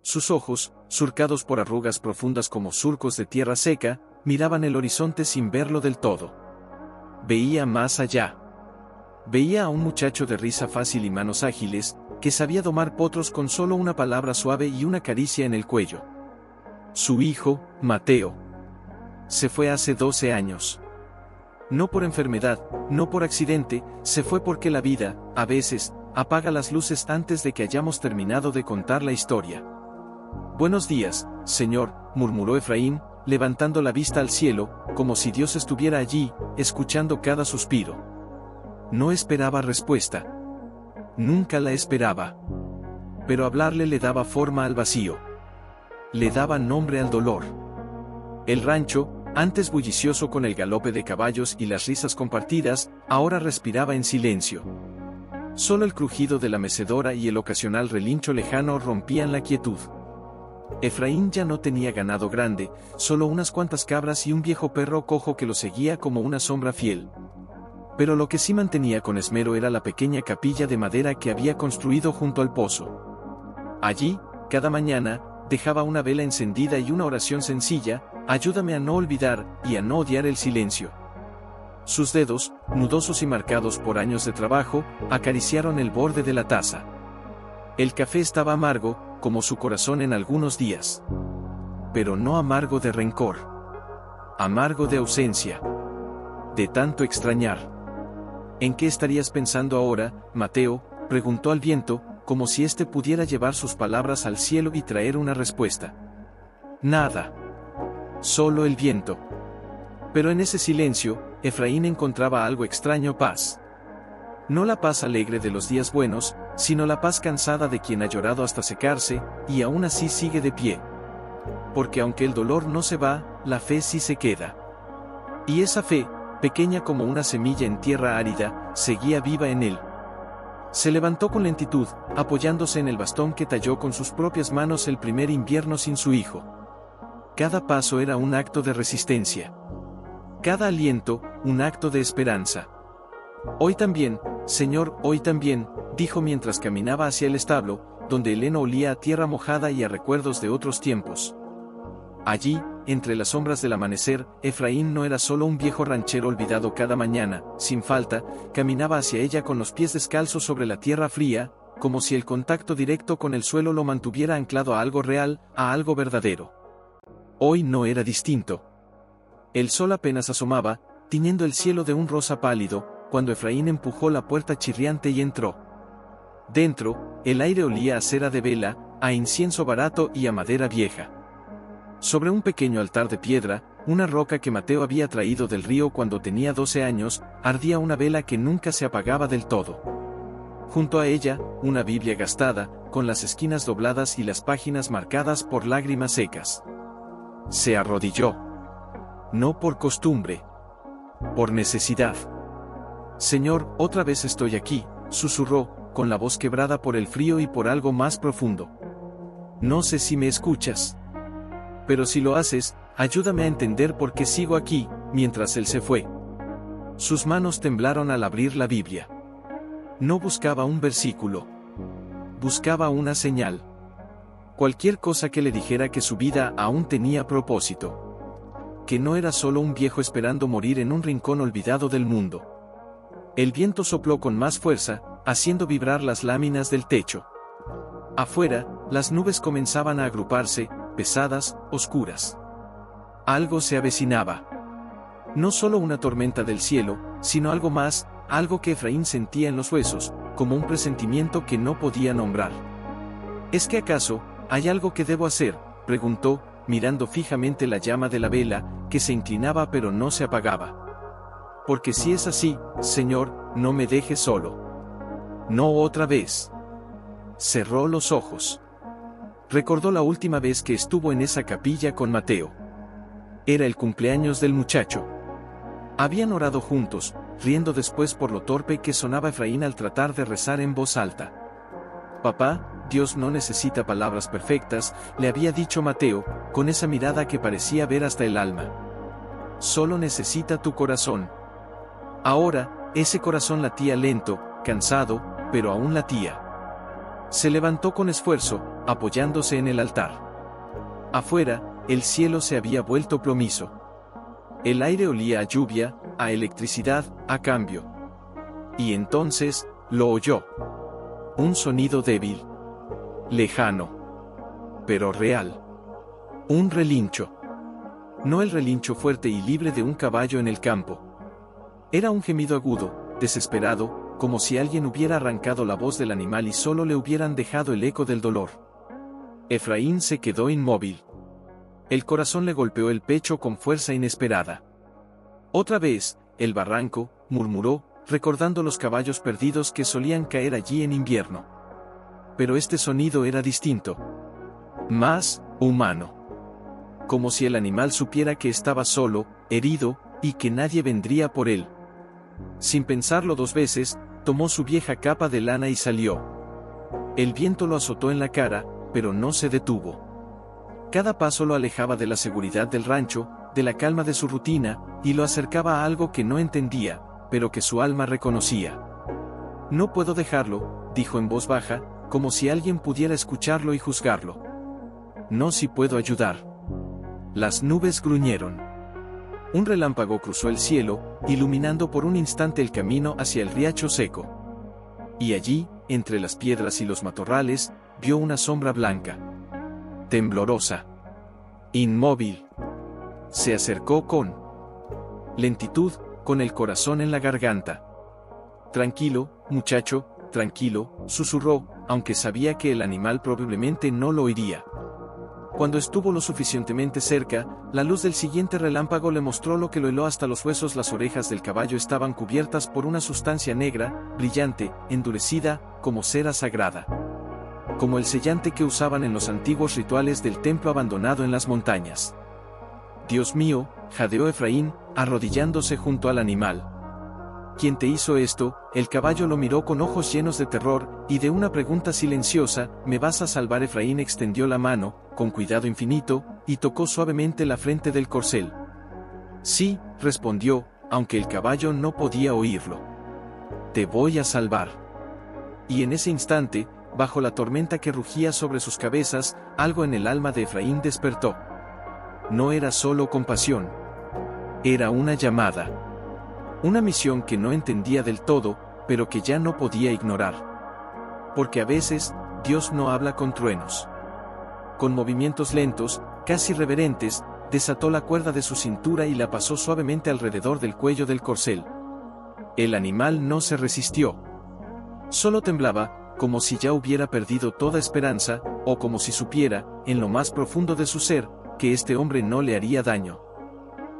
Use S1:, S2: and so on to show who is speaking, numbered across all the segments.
S1: Sus ojos, surcados por arrugas profundas como surcos de tierra seca, miraban el horizonte sin verlo del todo. Veía más allá. Veía a un muchacho de risa fácil y manos ágiles, que sabía domar potros con solo una palabra suave y una caricia en el cuello. Su hijo, Mateo. Se fue hace 12 años. No por enfermedad, no por accidente, se fue porque la vida, a veces, apaga las luces antes de que hayamos terminado de contar la historia. Buenos días, señor, murmuró Efraín, levantando la vista al cielo, como si Dios estuviera allí, escuchando cada suspiro. No esperaba respuesta. Nunca la esperaba. Pero hablarle le daba forma al vacío. Le daba nombre al dolor. El rancho, antes bullicioso con el galope de caballos y las risas compartidas, ahora respiraba en silencio. Solo el crujido de la mecedora y el ocasional relincho lejano rompían la quietud. Efraín ya no tenía ganado grande, solo unas cuantas cabras y un viejo perro cojo que lo seguía como una sombra fiel. Pero lo que sí mantenía con esmero era la pequeña capilla de madera que había construido junto al pozo. Allí, cada mañana, dejaba una vela encendida y una oración sencilla: ayúdame a no olvidar y a no odiar el silencio. Sus dedos, nudosos y marcados por años de trabajo, acariciaron el borde de la taza. El café estaba amargo, como su corazón en algunos días. Pero no amargo de rencor. Amargo de ausencia. De tanto extrañar. ¿En qué estarías pensando ahora, Mateo?, preguntó al viento, como si éste pudiera llevar sus palabras al cielo y traer una respuesta. Nada. Solo el viento. Pero en ese silencio, Efraín encontraba algo extraño: paz. No la paz alegre de los días buenos, sino la paz cansada de quien ha llorado hasta secarse, y aún así sigue de pie. Porque aunque el dolor no se va, la fe sí se queda. Y esa fe, pequeña como una semilla en tierra árida, seguía viva en él. Se levantó con lentitud, apoyándose en el bastón que talló con sus propias manos el primer invierno sin su hijo. Cada paso era un acto de resistencia. Cada aliento, un acto de esperanza. Hoy también, señor, hoy también, dijo mientras caminaba hacia el establo, donde el heno olía a tierra mojada y a recuerdos de otros tiempos. Allí, entre las sombras del amanecer, Efraín no era solo un viejo ranchero olvidado. Cada mañana, sin falta, caminaba hacia ella con los pies descalzos sobre la tierra fría, como si el contacto directo con el suelo lo mantuviera anclado a algo real, a algo verdadero. Hoy no era distinto. El sol apenas asomaba, tiñendo el cielo de un rosa pálido, cuando Efraín empujó la puerta chirriante y entró. Dentro, el aire olía a cera de vela, a incienso barato y a madera vieja. Sobre un pequeño altar de piedra, una roca que Mateo había traído del río cuando tenía 12 años, ardía una vela que nunca se apagaba del todo. Junto a ella, una Biblia gastada, con las esquinas dobladas y las páginas marcadas por lágrimas secas. Se arrodilló. No por costumbre. Por necesidad. Señor, otra vez estoy aquí, susurró, con la voz quebrada por el frío y por algo más profundo. No sé si me escuchas. Pero si lo haces, ayúdame a entender por qué sigo aquí, mientras él se fue. Sus manos temblaron al abrir la Biblia. No buscaba un versículo. Buscaba una señal. Cualquier cosa que le dijera que su vida aún tenía propósito. Que no era solo un viejo esperando morir en un rincón olvidado del mundo. El viento sopló con más fuerza, haciendo vibrar las láminas del techo. Afuera, las nubes comenzaban a agruparse, pesadas, oscuras. Algo se avecinaba. No solo una tormenta del cielo, sino algo más, algo que Efraín sentía en los huesos, como un presentimiento que no podía nombrar. ¿Es que acaso, hay algo que debo hacer?, preguntó, mirando fijamente la llama de la vela, que se inclinaba pero no se apagaba. Porque si es así, Señor, no me dejes solo. No otra vez. Cerró los ojos. Recordó la última vez que estuvo en esa capilla con Mateo. Era el cumpleaños del muchacho. Habían orado juntos, riendo después por lo torpe que sonaba Efraín al tratar de rezar en voz alta. Papá, Dios no necesita palabras perfectas, le había dicho Mateo, con esa mirada que parecía ver hasta el alma. Solo necesita tu corazón. Ahora, ese corazón latía lento, cansado, pero aún latía. Se levantó con esfuerzo, apoyándose en el altar. Afuera, el cielo se había vuelto plomizo. El aire olía a lluvia, a electricidad, a cambio. Y entonces, lo oyó. Un sonido débil. Lejano. Pero real. Un relincho. No el relincho fuerte y libre de un caballo en el campo. Era un gemido agudo, desesperado, como si alguien hubiera arrancado la voz del animal y solo le hubieran dejado el eco del dolor. Efraín se quedó inmóvil. El corazón le golpeó el pecho con fuerza inesperada. Otra vez, el barranco, murmuró, recordando los caballos perdidos que solían caer allí en invierno. Pero este sonido era distinto. Más humano. Como si el animal supiera que estaba solo, herido, y que nadie vendría por él. Sin pensarlo dos veces, tomó su vieja capa de lana y salió. El viento lo azotó en la cara, pero no se detuvo. Cada paso lo alejaba de la seguridad del rancho, de la calma de su rutina, y lo acercaba a algo que no entendía, pero que su alma reconocía. No puedo dejarlo, dijo en voz baja, como si alguien pudiera escucharlo y juzgarlo. No si puedo ayudar. Las nubes gruñeron. Un relámpago cruzó el cielo, iluminando por un instante el camino hacia el riacho seco. Y allí, entre las piedras y los matorrales, vio una sombra blanca. Temblorosa. Inmóvil. Se acercó con lentitud, con el corazón en la garganta. Tranquilo, muchacho, tranquilo, susurró, aunque sabía que el animal probablemente no lo oiría. Cuando estuvo lo suficientemente cerca, la luz del siguiente relámpago le mostró lo que lo heló hasta los huesos. Las orejas del caballo estaban cubiertas por una sustancia negra, brillante, endurecida, como cera sagrada. Como el sellante que usaban en los antiguos rituales del templo abandonado en las montañas. Dios mío, jadeó Efraín, arrodillándose junto al animal. ¿Quién te hizo esto? El caballo lo miró con ojos llenos de terror, y de una pregunta silenciosa, ¿me vas a salvar? Efraín extendió la mano, con cuidado infinito, y tocó suavemente la frente del corcel. Sí, respondió, aunque el caballo no podía oírlo. Te voy a salvar. Y en ese instante, bajo la tormenta que rugía sobre sus cabezas, algo en el alma de Efraín despertó. No era solo compasión. Era una llamada. Una misión que no entendía del todo, pero que ya no podía ignorar. Porque a veces, Dios no habla con truenos. Con movimientos lentos, casi reverentes, desató la cuerda de su cintura y la pasó suavemente alrededor del cuello del corcel. El animal no se resistió. Solo temblaba, como si ya hubiera perdido toda esperanza, o como si supiera, en lo más profundo de su ser, que este hombre no le haría daño.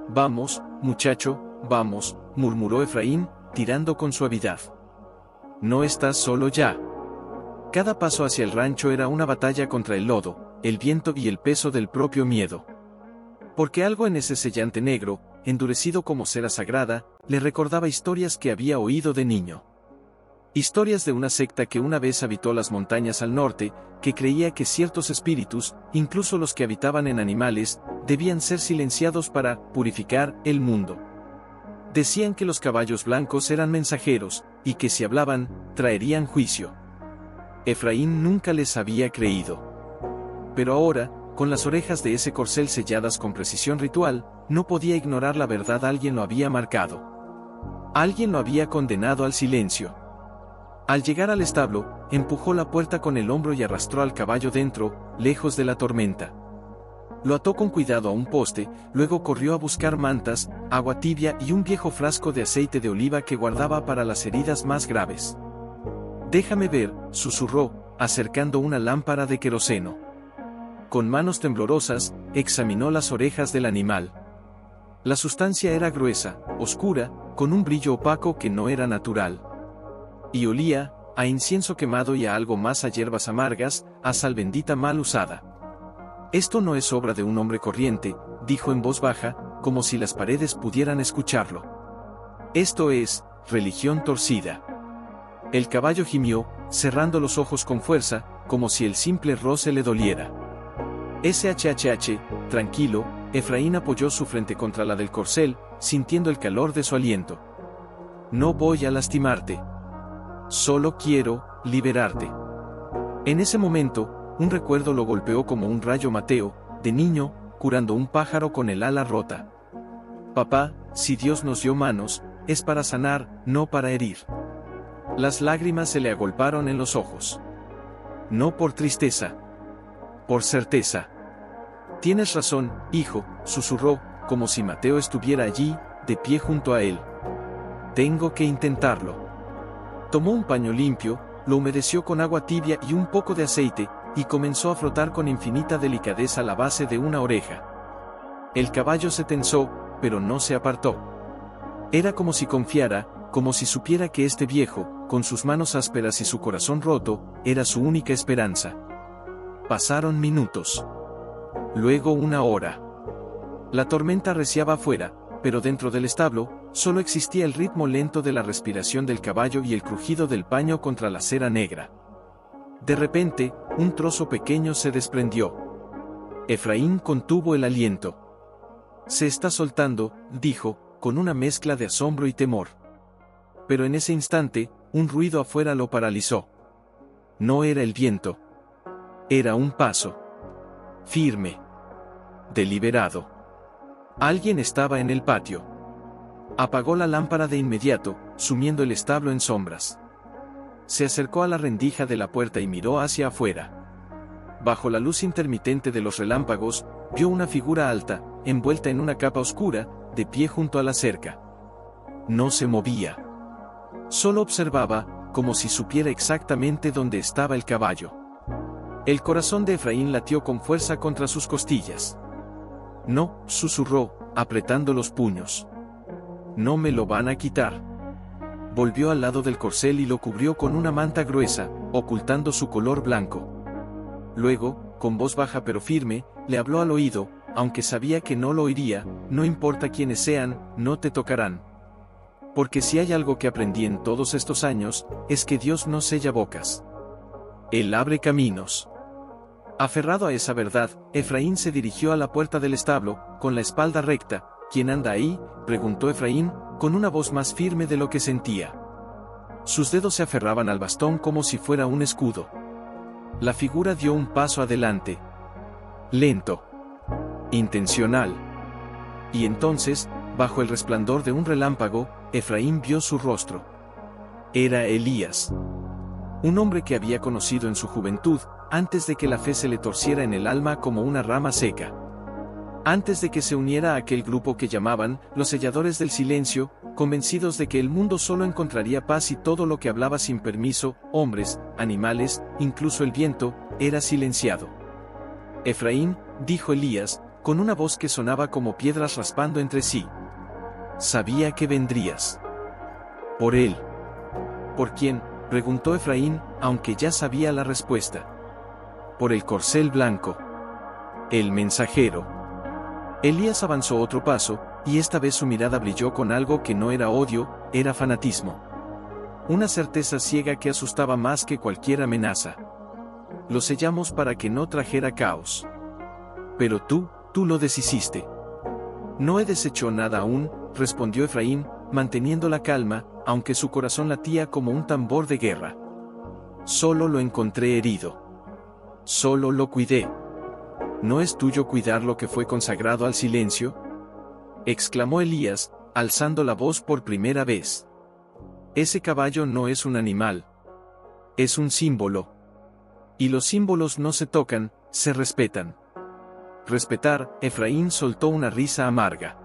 S1: Vamos, muchacho, vamos, murmuró Efraín, tirando con suavidad. No estás solo ya. Cada paso hacia el rancho era una batalla contra el lodo, el viento y el peso del propio miedo. Porque algo en ese sellante negro, endurecido como cera sagrada, le recordaba historias que había oído de niño. Historias de una secta que una vez habitó las montañas al norte, que creía que ciertos espíritus, incluso los que habitaban en animales, debían ser silenciados para purificar el mundo. Decían que los caballos blancos eran mensajeros, y que si hablaban, traerían juicio. Efraín nunca les había creído. Pero ahora, con las orejas de ese corcel selladas con precisión ritual, no podía ignorar la verdad. Alguien lo había marcado. Alguien lo había condenado al silencio. Al llegar al establo, empujó la puerta con el hombro y arrastró al caballo dentro, lejos de la tormenta. Lo ató con cuidado a un poste, luego corrió a buscar mantas, agua tibia y un viejo frasco de aceite de oliva que guardaba para las heridas más graves. Déjame ver, susurró, acercando una lámpara de queroseno. Con manos temblorosas, examinó las orejas del animal. La sustancia era gruesa, oscura, con un brillo opaco que no era natural. Y olía a incienso quemado y a algo más, a hierbas amargas, a sal bendita mal usada. Esto no es obra de un hombre corriente, dijo en voz baja, como si las paredes pudieran escucharlo. Esto es religión torcida. El caballo gimió, cerrando los ojos con fuerza, como si el simple roce le doliera. SHHH, tranquilo, Efraín apoyó su frente contra la del corcel, sintiendo el calor de su aliento. No voy a lastimarte. Solo quiero liberarte. En ese momento, un recuerdo lo golpeó como un rayo. Mateo, de niño, curando un pájaro con el ala rota. Papá, si Dios nos dio manos, es para sanar, no para herir. Las lágrimas se le agolparon en los ojos. No por tristeza. Por certeza. Tienes razón, hijo, susurró, como si Mateo estuviera allí, de pie junto a él. Tengo que intentarlo. Tomó un paño limpio, lo humedeció con agua tibia y un poco de aceite, y comenzó a frotar con infinita delicadeza la base de una oreja. El caballo se tensó, pero no se apartó. Era como si confiara, como si supiera que este viejo, con sus manos ásperas y su corazón roto, era su única esperanza. Pasaron minutos. Luego una hora. La tormenta arreciaba afuera, pero dentro del establo, solo existía el ritmo lento de la respiración del caballo y el crujido del paño contra la cera negra. De repente, un trozo pequeño se desprendió. Efraín contuvo el aliento. Se está soltando, dijo, con una mezcla de asombro y temor. Pero en ese instante, un ruido afuera lo paralizó. No era el viento. Era un paso. Firme. Deliberado. Alguien estaba en el patio. Apagó la lámpara de inmediato, sumiendo el establo en sombras. Se acercó a la rendija de la puerta y miró hacia afuera. Bajo la luz intermitente de los relámpagos, vio una figura alta, envuelta en una capa oscura, de pie junto a la cerca. No se movía. Solo observaba, como si supiera exactamente dónde estaba el caballo. El corazón de Efraín latió con fuerza contra sus costillas. No, susurró, apretando los puños. No me lo van a quitar. Volvió al lado del corcel y lo cubrió con una manta gruesa, ocultando su color blanco. Luego, con voz baja pero firme, le habló al oído, aunque sabía que no lo oiría: no importa quiénes sean, no te tocarán. Porque si hay algo que aprendí en todos estos años, es que Dios no sella bocas. Él abre caminos. Aferrado a esa verdad, Efraín se dirigió a la puerta del establo, con la espalda recta. ¿Quién anda ahí?, preguntó Efraín, con una voz más firme de lo que sentía. Sus dedos se aferraban al bastón como si fuera un escudo. La figura dio un paso adelante. Lento. Intencional. Y entonces, bajo el resplandor de un relámpago, Efraín vio su rostro. Era Elías. Un hombre que había conocido en su juventud, antes de que la fe se le torciera en el alma como una rama seca. Antes de que se uniera a aquel grupo que llamaban los selladores del silencio, convencidos de que el mundo solo encontraría paz y todo lo que hablaba sin permiso, hombres, animales, incluso el viento, era silenciado. Efraín, dijo Elías, con una voz que sonaba como piedras raspando entre sí. Sabía que vendrías. ¿Por él? ¿Por quién?, preguntó Efraín, aunque ya sabía la respuesta. Por el corcel blanco. El mensajero. Elías avanzó otro paso, y esta vez su mirada brilló con algo que no era odio, era fanatismo. Una certeza ciega que asustaba más que cualquier amenaza. Lo sellamos para que no trajera caos. Pero tú lo deshiciste. No he deshecho nada aún, respondió Efraín, manteniendo la calma, aunque su corazón latía como un tambor de guerra. Solo lo encontré herido. Solo lo cuidé. ¿No es tuyo cuidar lo que fue consagrado al silencio?, exclamó Elías, alzando la voz por primera vez. Ese caballo no es un animal. Es un símbolo. Y los símbolos no se tocan, se respetan. Respetar. Efraín soltó una risa amarga.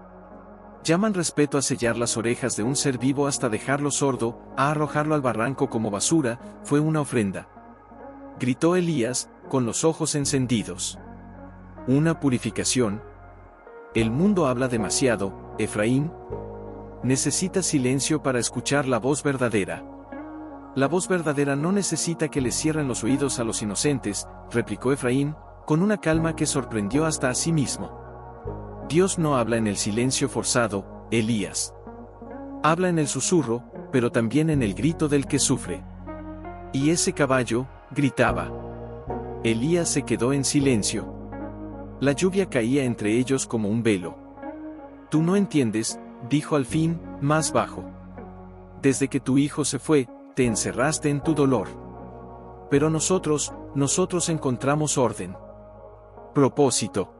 S1: Llaman respeto a sellar las orejas de un ser vivo hasta dejarlo sordo, a arrojarlo al barranco como basura, fue una ofrenda. Gritó Elías, con los ojos encendidos. Una purificación. El mundo habla demasiado, Efraín. Necesita silencio para escuchar la voz verdadera. La voz verdadera no necesita que le cierren los oídos a los inocentes, replicó Efraín, con una calma que sorprendió hasta a sí mismo. Dios no habla en el silencio forzado, Elías. Habla en el susurro, pero también en el grito del que sufre. Y ese caballo, gritaba. Elías se quedó en silencio. La lluvia caía entre ellos como un velo. Tú no entiendes, dijo al fin, más bajo. Desde que tu hijo se fue, te encerraste en tu dolor. Pero nosotros, nosotros encontramos orden. Propósito.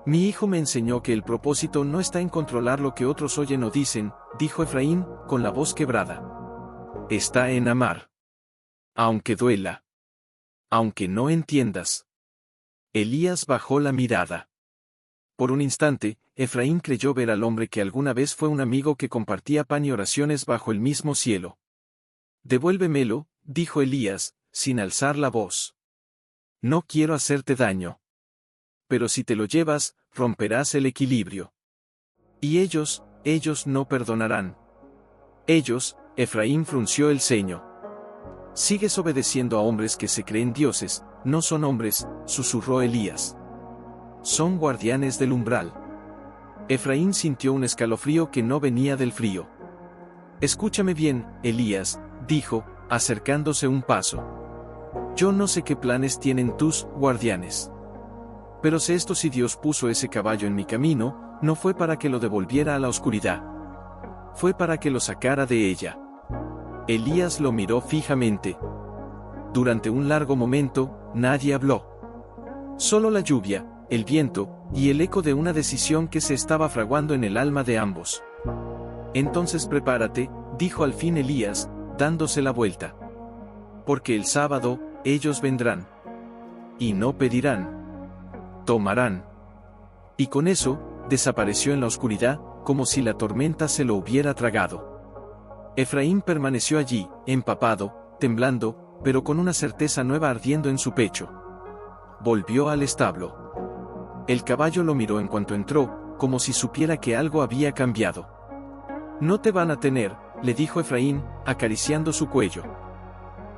S1: Mi hijo me enseñó que el propósito no está en controlar lo que otros oyen o dicen, dijo Efraín, con la voz quebrada. Está en amar. Aunque duela. Aunque no entiendas. Elías bajó la mirada. Por un instante, Efraín creyó ver al hombre que alguna vez fue un amigo que compartía pan y oraciones bajo el mismo cielo. Devuélvemelo, dijo Elías, sin alzar la voz. No quiero hacerte daño. Pero si te lo llevas, romperás el equilibrio. Y ellos no perdonarán. Ellos, Efraín frunció el ceño. Sigues obedeciendo a hombres que se creen dioses, no son hombres, susurró Elías. Son guardianes del umbral. Efraín sintió un escalofrío que no venía del frío. Escúchame bien, Elías, dijo, acercándose un paso. Yo no sé qué planes tienen tus guardianes. Pero sé esto: si Dios puso ese caballo en mi camino, no fue para que lo devolviera a la oscuridad. Fue para que lo sacara de ella. Elías lo miró fijamente. Durante un largo momento, nadie habló. Solo la lluvia, el viento, y el eco de una decisión que se estaba fraguando en el alma de ambos. Entonces prepárate, dijo al fin Elías, dándose la vuelta. Porque el sábado, ellos vendrán. Y no pedirán. Tomarán. Y con eso, desapareció en la oscuridad, como si la tormenta se lo hubiera tragado. Efraín permaneció allí, empapado, temblando, pero con una certeza nueva ardiendo en su pecho. Volvió al establo. El caballo lo miró en cuanto entró, como si supiera que algo había cambiado. No te van a tener, le dijo Efraín, acariciando su cuello.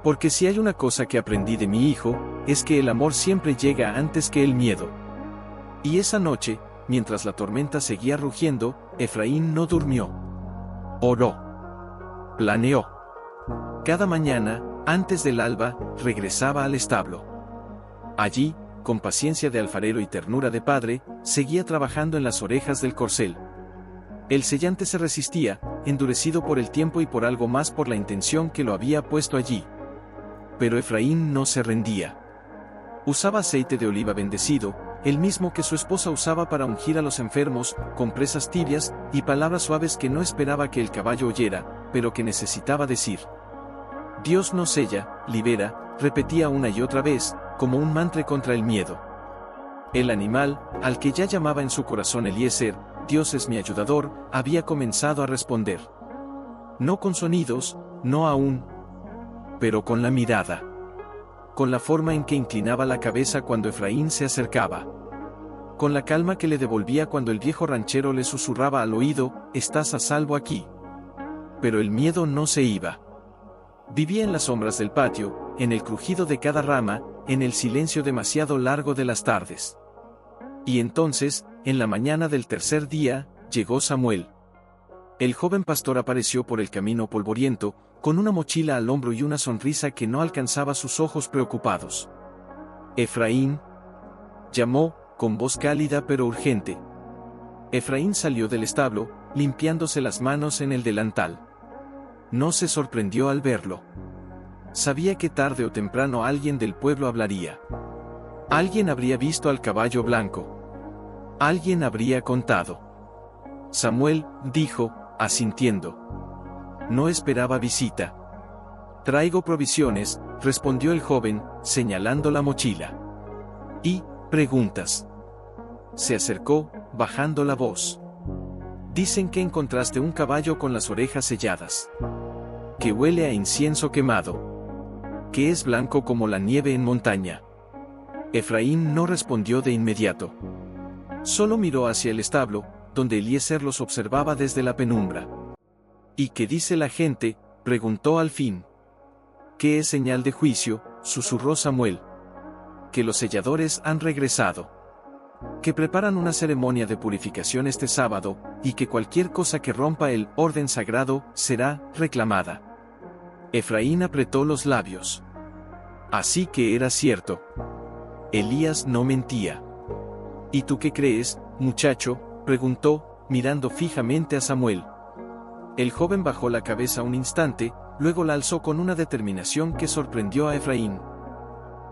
S1: Porque si hay una cosa que aprendí de mi hijo, es que el amor siempre llega antes que el miedo. Y esa noche, mientras la tormenta seguía rugiendo, Efraín no durmió. Oró. Planeó. Cada mañana, antes del alba, regresaba al establo. Allí, con paciencia de alfarero y ternura de padre, seguía trabajando en las orejas del corcel. El sellante se resistía, endurecido por el tiempo y por algo más, por la intención que lo había puesto allí. Pero Efraín no se rendía. Usaba aceite de oliva bendecido, el mismo que su esposa usaba para ungir a los enfermos, compresas tibias, y palabras suaves que no esperaba que el caballo oyera, pero que necesitaba decir. Dios nos sella, libera, repetía una y otra vez, como un mantra contra el miedo. El animal, al que ya llamaba en su corazón Eliezer, Dios es mi ayudador, había comenzado a responder. No con sonidos, no aún, pero con la mirada. Con la forma en que inclinaba la cabeza cuando Efraín se acercaba. Con la calma que le devolvía cuando el viejo ranchero le susurraba al oído, estás a salvo aquí. Pero el miedo no se iba. Vivía en las sombras del patio, en el crujido de cada rama, en el silencio demasiado largo de las tardes. Y entonces, en la mañana del tercer día, llegó Samuel. El joven pastor apareció por el camino polvoriento, con una mochila al hombro y una sonrisa que no alcanzaba sus ojos preocupados. Efraín, llamó, con voz cálida pero urgente. Efraín salió del establo, limpiándose las manos en el delantal. No se sorprendió al verlo. Sabía que tarde o temprano alguien del pueblo hablaría. Alguien habría visto al caballo blanco. Alguien habría contado. Samuel, dijo, asintiendo. No esperaba visita. Traigo provisiones, respondió el joven, señalando la mochila. ¿Y preguntas? Se acercó, bajando la voz. Dicen que encontraste un caballo con las orejas selladas. Que huele a incienso quemado. Que es blanco como la nieve en montaña. Efraín no respondió de inmediato. Solo miró hacia el establo, donde Eliezer los observaba desde la penumbra. ¿Y qué dice la gente?, preguntó al fin. ¿Qué es señal de juicio?, susurró Samuel. Que los selladores han regresado. Que preparan una ceremonia de purificación este sábado, y que cualquier cosa que rompa el orden sagrado será reclamada. Efraín apretó los labios. Así que era cierto. Elías no mentía. ¿Y tú qué crees, muchacho?, preguntó, mirando fijamente a Samuel. El joven bajó la cabeza un instante, luego la alzó con una determinación que sorprendió a Efraín.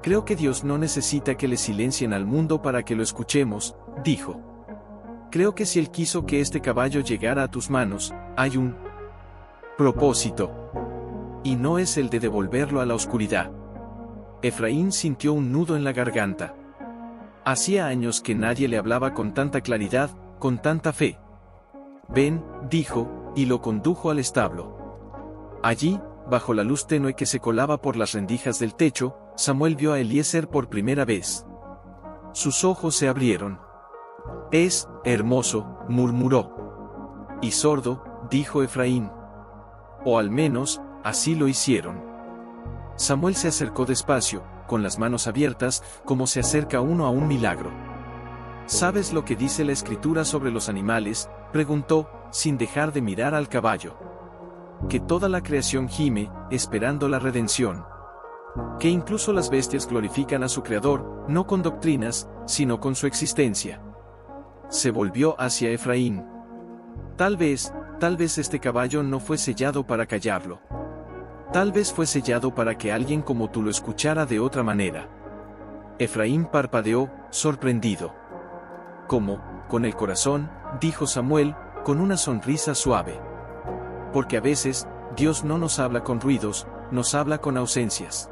S1: Creo que Dios no necesita que le silencien al mundo para que lo escuchemos, dijo. Creo que si Él quiso que este caballo llegara a tus manos, hay un propósito. Y no es el de devolverlo a la oscuridad. Efraín sintió un nudo en la garganta. Hacía años que nadie le hablaba con tanta claridad, con tanta fe. Ven, dijo, y lo condujo al establo. Allí, bajo la luz tenue que se colaba por las rendijas del techo, Samuel vio a Eliezer por primera vez. Sus ojos se abrieron. Es hermoso, murmuró. Y sordo, dijo Efraín. O al menos, así lo hicieron. Samuel se acercó despacio, con las manos abiertas, como se acerca uno a un milagro. ¿Sabes lo que dice la Escritura sobre los animales?, preguntó, sin dejar de mirar al caballo. Que toda la creación gime, esperando la redención. Que incluso las bestias glorifican a su Creador, no con doctrinas, sino con su existencia. Se volvió hacia Efraín. Tal vez este caballo no fue sellado para callarlo. Tal vez fue sellado para que alguien como tú lo escuchara de otra manera. Efraín parpadeó, sorprendido. ¿Cómo? Con el corazón, dijo Samuel, con una sonrisa suave. Porque a veces, Dios no nos habla con ruidos, nos habla con ausencias.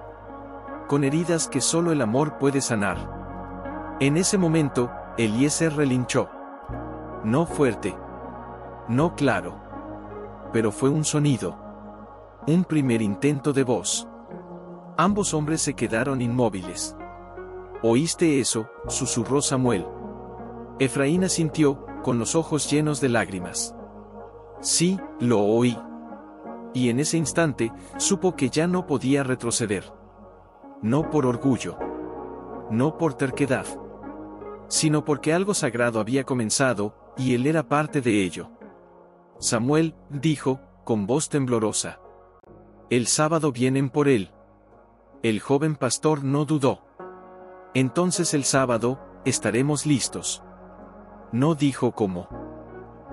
S1: Con heridas que solo el amor puede sanar. En ese momento, Eliezer relinchó. No fuerte. No claro. Pero fue un sonido. Un primer intento de voz. Ambos hombres se quedaron inmóviles. ¿Oíste eso?, susurró Samuel. Efraín asintió, con los ojos llenos de lágrimas. Sí, lo oí. Y en ese instante, supo que ya no podía retroceder. No por orgullo. No por terquedad. Sino porque algo sagrado había comenzado, y él era parte de ello. Samuel, dijo, con voz temblorosa. El sábado vienen por él. El joven pastor no dudó. Entonces el sábado, estaremos listos. No dijo cómo.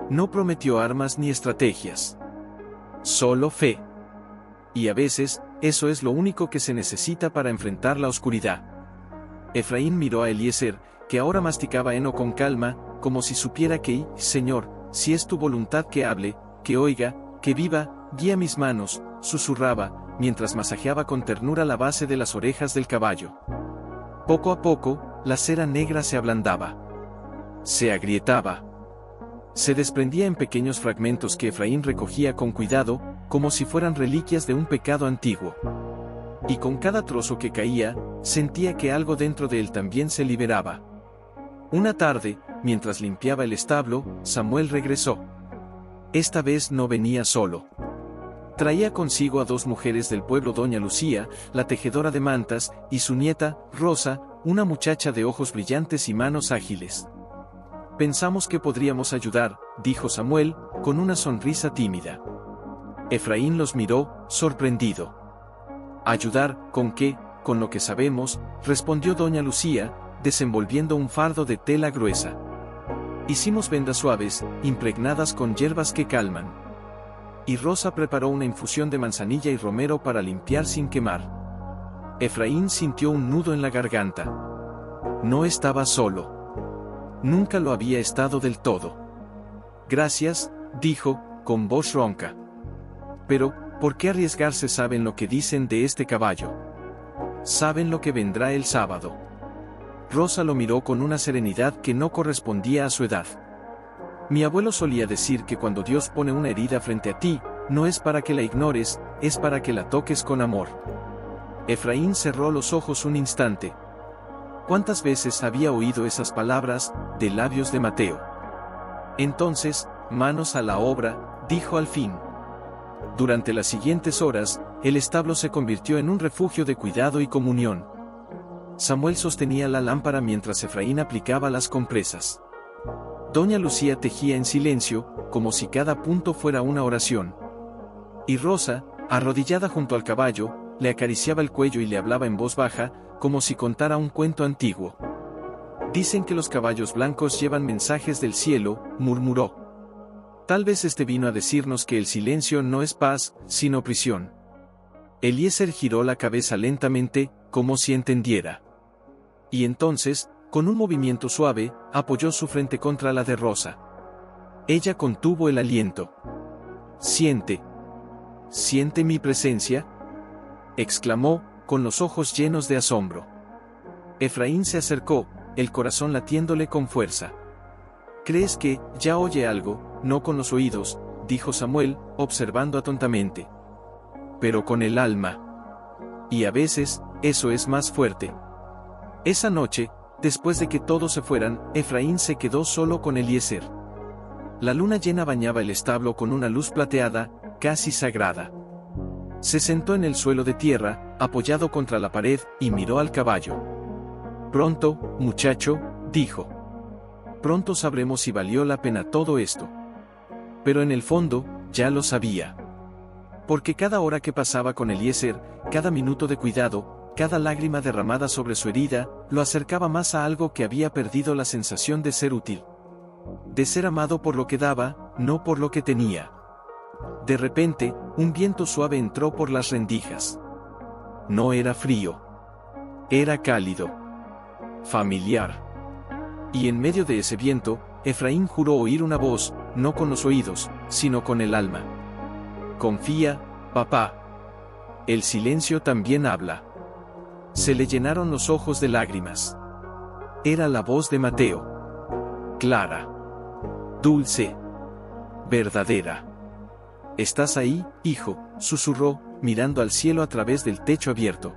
S1: No prometió armas ni estrategias. Solo fe. Y a veces, eso es lo único que se necesita para enfrentar la oscuridad. Efraín miró a Eliezer, que ahora masticaba heno con calma, como si supiera que, Señor, si es tu voluntad que hable, que oiga, que viva, guía mis manos, susurraba, mientras masajeaba con ternura la base de las orejas del caballo. Poco a poco, la cera negra se ablandaba. Se agrietaba. Se desprendía en pequeños fragmentos que Efraín recogía con cuidado, como si fueran reliquias de un pecado antiguo. Y con cada trozo que caía, sentía que algo dentro de él también se liberaba. Una tarde, mientras limpiaba el establo, Samuel regresó. Esta vez no venía solo. Traía consigo a dos mujeres del pueblo, doña Lucía, la tejedora de mantas, y su nieta, Rosa, una muchacha de ojos brillantes y manos ágiles. Pensamos que podríamos ayudar, dijo Samuel, con una sonrisa tímida. Efraín los miró, sorprendido. ¿Ayudar, con qué? Con lo que sabemos, respondió doña Lucía, desenvolviendo un fardo de tela gruesa. Hicimos vendas suaves, impregnadas con hierbas que calman. Y Rosa preparó una infusión de manzanilla y romero para limpiar sin quemar. Efraín sintió un nudo en la garganta. No estaba solo. Nunca lo había estado del todo. Gracias, dijo, con voz ronca. Pero, ¿por qué arriesgarse? Saben lo que dicen de este caballo. Saben lo que vendrá el sábado. Rosa lo miró con una serenidad que no correspondía a su edad. Mi abuelo solía decir que cuando Dios pone una herida frente a ti, no es para que la ignores, es para que la toques con amor. Efraín cerró los ojos un instante. ¿Cuántas veces había oído esas palabras, de labios de Mateo? Entonces, manos a la obra, dijo al fin. Durante las siguientes horas, el establo se convirtió en un refugio de cuidado y comunión. Samuel sostenía la lámpara mientras Efraín aplicaba las compresas. Doña Lucía tejía en silencio, como si cada punto fuera una oración. Y Rosa, arrodillada junto al caballo, le acariciaba el cuello y le hablaba en voz baja, como si contara un cuento antiguo. Dicen que los caballos blancos llevan mensajes del cielo, murmuró. Tal vez este vino a decirnos que el silencio no es paz, sino prisión. Eliezer giró la cabeza lentamente, como si entendiera. Y entonces, con un movimiento suave, apoyó su frente contra la de Rosa. Ella contuvo el aliento. «Siente. ¿Siente mi presencia?», exclamó, con los ojos llenos de asombro. Efraín se acercó, el corazón latiéndole con fuerza. «¿Crees que ya oye algo? No con los oídos», dijo Samuel, observando atontamente. «Pero con el alma. Y a veces, eso es más fuerte». Esa noche, después de que todos se fueran, Efraín se quedó solo con Eliezer. La luna llena bañaba el establo con una luz plateada, casi sagrada. Se sentó en el suelo de tierra, apoyado contra la pared, y miró al caballo. «Pronto, muchacho», dijo. «Pronto sabremos si valió la pena todo esto». Pero en el fondo, ya lo sabía. Porque cada hora que pasaba con Eliezer, cada minuto de cuidado, cada lágrima derramada sobre su herida, lo acercaba más a algo que había perdido la sensación de ser útil. De ser amado por lo que daba, no por lo que tenía. De repente, un viento suave entró por las rendijas. No era frío. Era cálido. Familiar. Y en medio de ese viento, Efraín juró oír una voz, no con los oídos, sino con el alma. «Confía, papá. El silencio también habla». Se le llenaron los ojos de lágrimas. Era la voz de Mateo. Clara. Dulce. Verdadera. «¿Estás ahí, hijo?», susurró, mirando al cielo a través del techo abierto.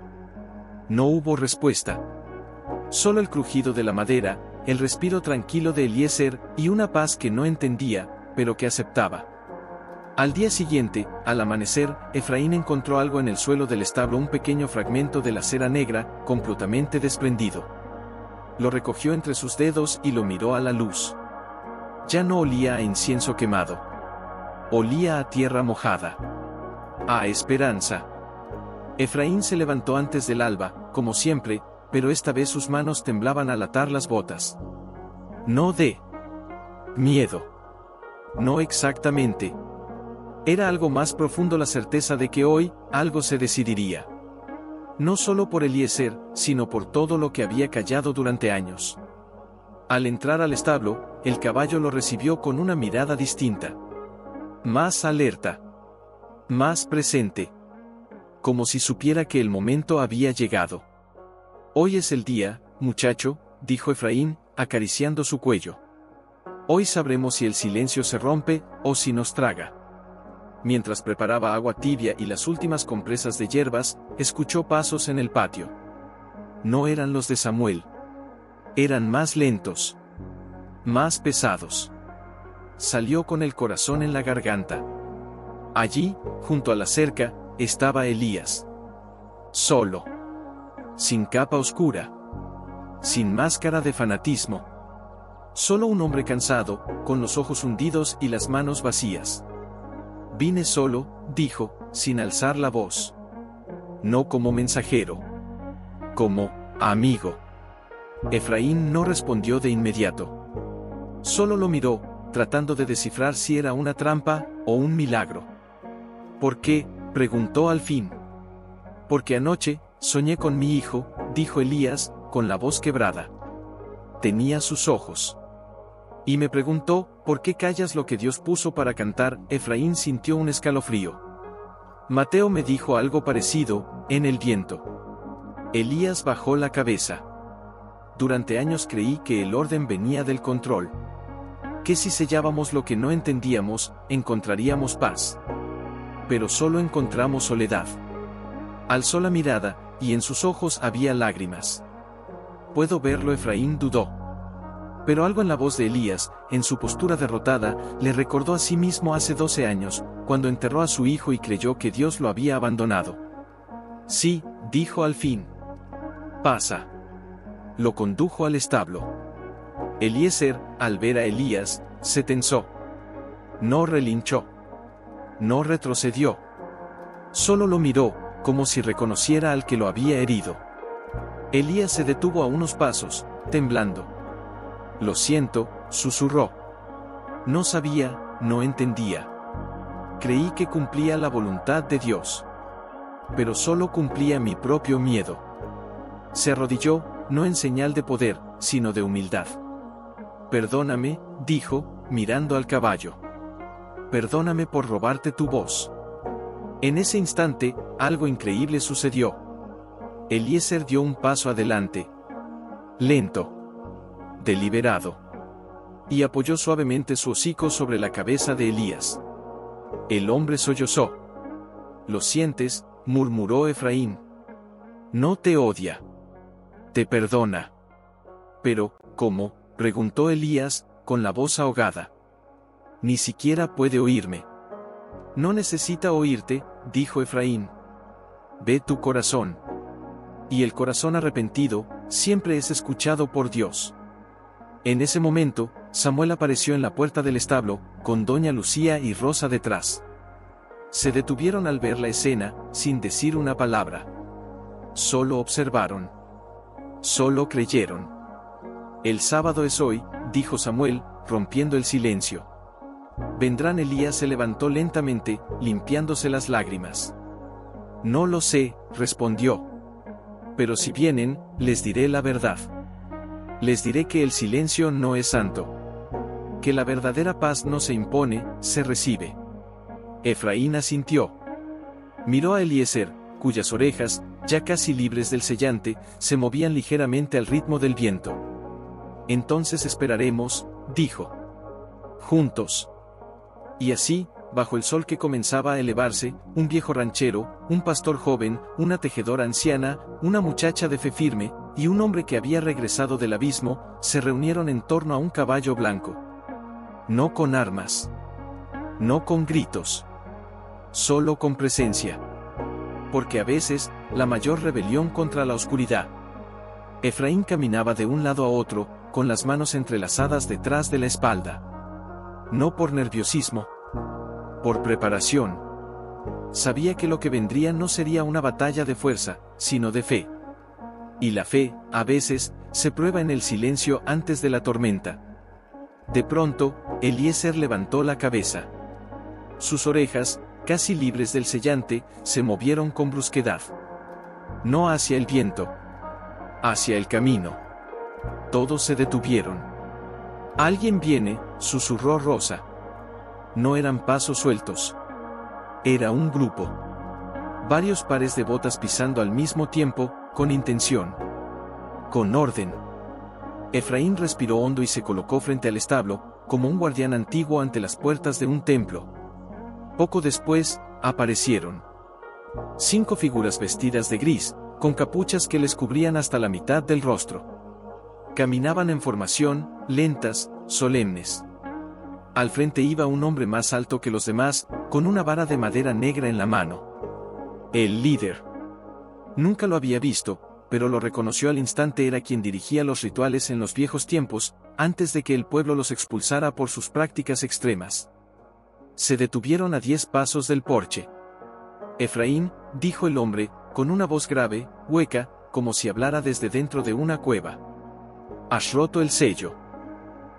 S1: No hubo respuesta. Solo el crujido de la madera, el respiro tranquilo de Eliezer, y una paz que no entendía, pero que aceptaba. Al día siguiente, al amanecer, Efraín encontró algo en el suelo del establo, un pequeño fragmento de la cera negra, completamente desprendido. Lo recogió entre sus dedos y lo miró a la luz. Ya no olía a incienso quemado. Olía a tierra mojada. A esperanza. Efraín se levantó antes del alba, como siempre, pero esta vez sus manos temblaban al atar las botas. No de miedo. No exactamente. Era algo más profundo, la certeza de que hoy, algo se decidiría. No solo por Eliezer, sino por todo lo que había callado durante años. Al entrar al establo, el caballo lo recibió con una mirada distinta. Más alerta. Más presente. Como si supiera que el momento había llegado. «Hoy es el día, muchacho», dijo Efraín, acariciando su cuello. «Hoy sabremos si el silencio se rompe, o si nos traga». Mientras preparaba agua tibia y las últimas compresas de hierbas, escuchó pasos en el patio. No eran los de Samuel. Eran más lentos. Más pesados. Salió con el corazón en la garganta. Allí, junto a la cerca, estaba Elías. Solo. Sin capa oscura. Sin máscara de fanatismo. Solo un hombre cansado, con los ojos hundidos y las manos vacías. «Vine solo», dijo, sin alzar la voz. «No como mensajero. Como amigo». Efraín no respondió de inmediato. Solo lo miró, tratando de descifrar si era una trampa o un milagro. «¿Por qué?», preguntó al fin. «Porque anoche, soñé con mi hijo», dijo Elías, con la voz quebrada. Tenía sus ojos. Y me preguntó, «¿Por qué callas lo que Dios puso para cantar?». Efraín sintió un escalofrío. Mateo me dijo algo parecido, en el viento. Elías bajó la cabeza. Durante años creí que el orden venía del control. Que si sellábamos lo que no entendíamos, encontraríamos paz. Pero solo encontramos soledad. Alzó la mirada, y en sus ojos había lágrimas. «¿Puedo verlo?». Efraín dudó. Pero algo en la voz de Elías, en su postura derrotada, le recordó a sí mismo hace 12 años, cuando enterró a su hijo y creyó que Dios lo había abandonado. «Sí», dijo al fin. «Pasa». Lo condujo al establo. Eliezer, al ver a Elías, se tensó. No relinchó. No retrocedió. Solo lo miró, como si reconociera al que lo había herido. Elías se detuvo a unos pasos, temblando. «Lo siento», susurró. No sabía, no entendía. Creí que cumplía la voluntad de Dios. Pero solo cumplía mi propio miedo. se arrodilló, no en señal de poder, sino de humildad. Perdóname, dijo, mirando al caballo. Perdóname por robarte tu voz. En ese instante, algo increíble sucedió. Eliezer dio un paso adelante. Lento. Deliberado. Y apoyó suavemente su hocico sobre la cabeza de Elías. El hombre sollozó. ¿Lo sientes?, murmuró Efraín. No te odia. Te perdona. Pero, ¿cómo?, preguntó Elías, con la voz ahogada. Ni siquiera puede oírme. No necesita oírte, dijo Efraín. Ve tu corazón. Y el corazón arrepentido, siempre es escuchado por Dios. En ese momento, Samuel apareció en la puerta del establo, con doña Lucía y Rosa detrás. Se detuvieron al ver la escena, sin decir una palabra. Solo observaron. Solo creyeron. El sábado es hoy, dijo Samuel, rompiendo el silencio. Vendrán. Elías se levantó lentamente, limpiándose las lágrimas. No lo sé, respondió. Pero si vienen, les diré la verdad. Les diré que el silencio no es santo. Que la verdadera paz no se impone, se recibe. Efraín asintió. Miró a Eliezer, cuyas orejas, ya casi libres del sellante, se movían ligeramente al ritmo del viento. Entonces esperaremos, dijo. Juntos. Y así, bajo el sol que comenzaba a elevarse, un viejo ranchero, un pastor joven, una tejedora anciana, una muchacha de fe firme, y un hombre que había regresado del abismo, se reunieron en torno a un caballo blanco. No con armas. No con gritos. Solo con presencia. Porque a veces, la mayor rebelión contra la oscuridad. Efraín caminaba de un lado a otro, con las manos entrelazadas detrás de la espalda. No por nerviosismo. Por preparación. Sabía que lo que vendría no sería una batalla de fuerza, sino de fe. Y la fe, a veces, se prueba en el silencio antes de la tormenta. De pronto, Eliezer levantó la cabeza. Sus orejas, casi libres del sellante, se movieron con brusquedad. No hacia el viento. Hacia el camino. Todos se detuvieron. Alguien viene, susurró Rosa. No eran pasos sueltos. Era un grupo. Varios pares de botas pisando al mismo tiempo, con intención. Con orden. Efraín respiró hondo y se colocó frente al establo, como un guardián antiguo ante las puertas de un templo. Poco después, aparecieron 5 figuras vestidas de gris, con capuchas que les cubrían hasta la mitad del rostro. Caminaban en formación, lentas, solemnes. Al frente iba un hombre más alto que los demás, con una vara de madera negra en la mano. El líder. Nunca lo había visto, pero lo reconoció al instante. Era quien dirigía los rituales en los viejos tiempos, antes de que el pueblo los expulsara por sus prácticas extremas. Se detuvieron a 10 pasos del porche. Efraín, dijo el hombre, con una voz grave, hueca, como si hablara desde dentro de una cueva. Has roto el sello.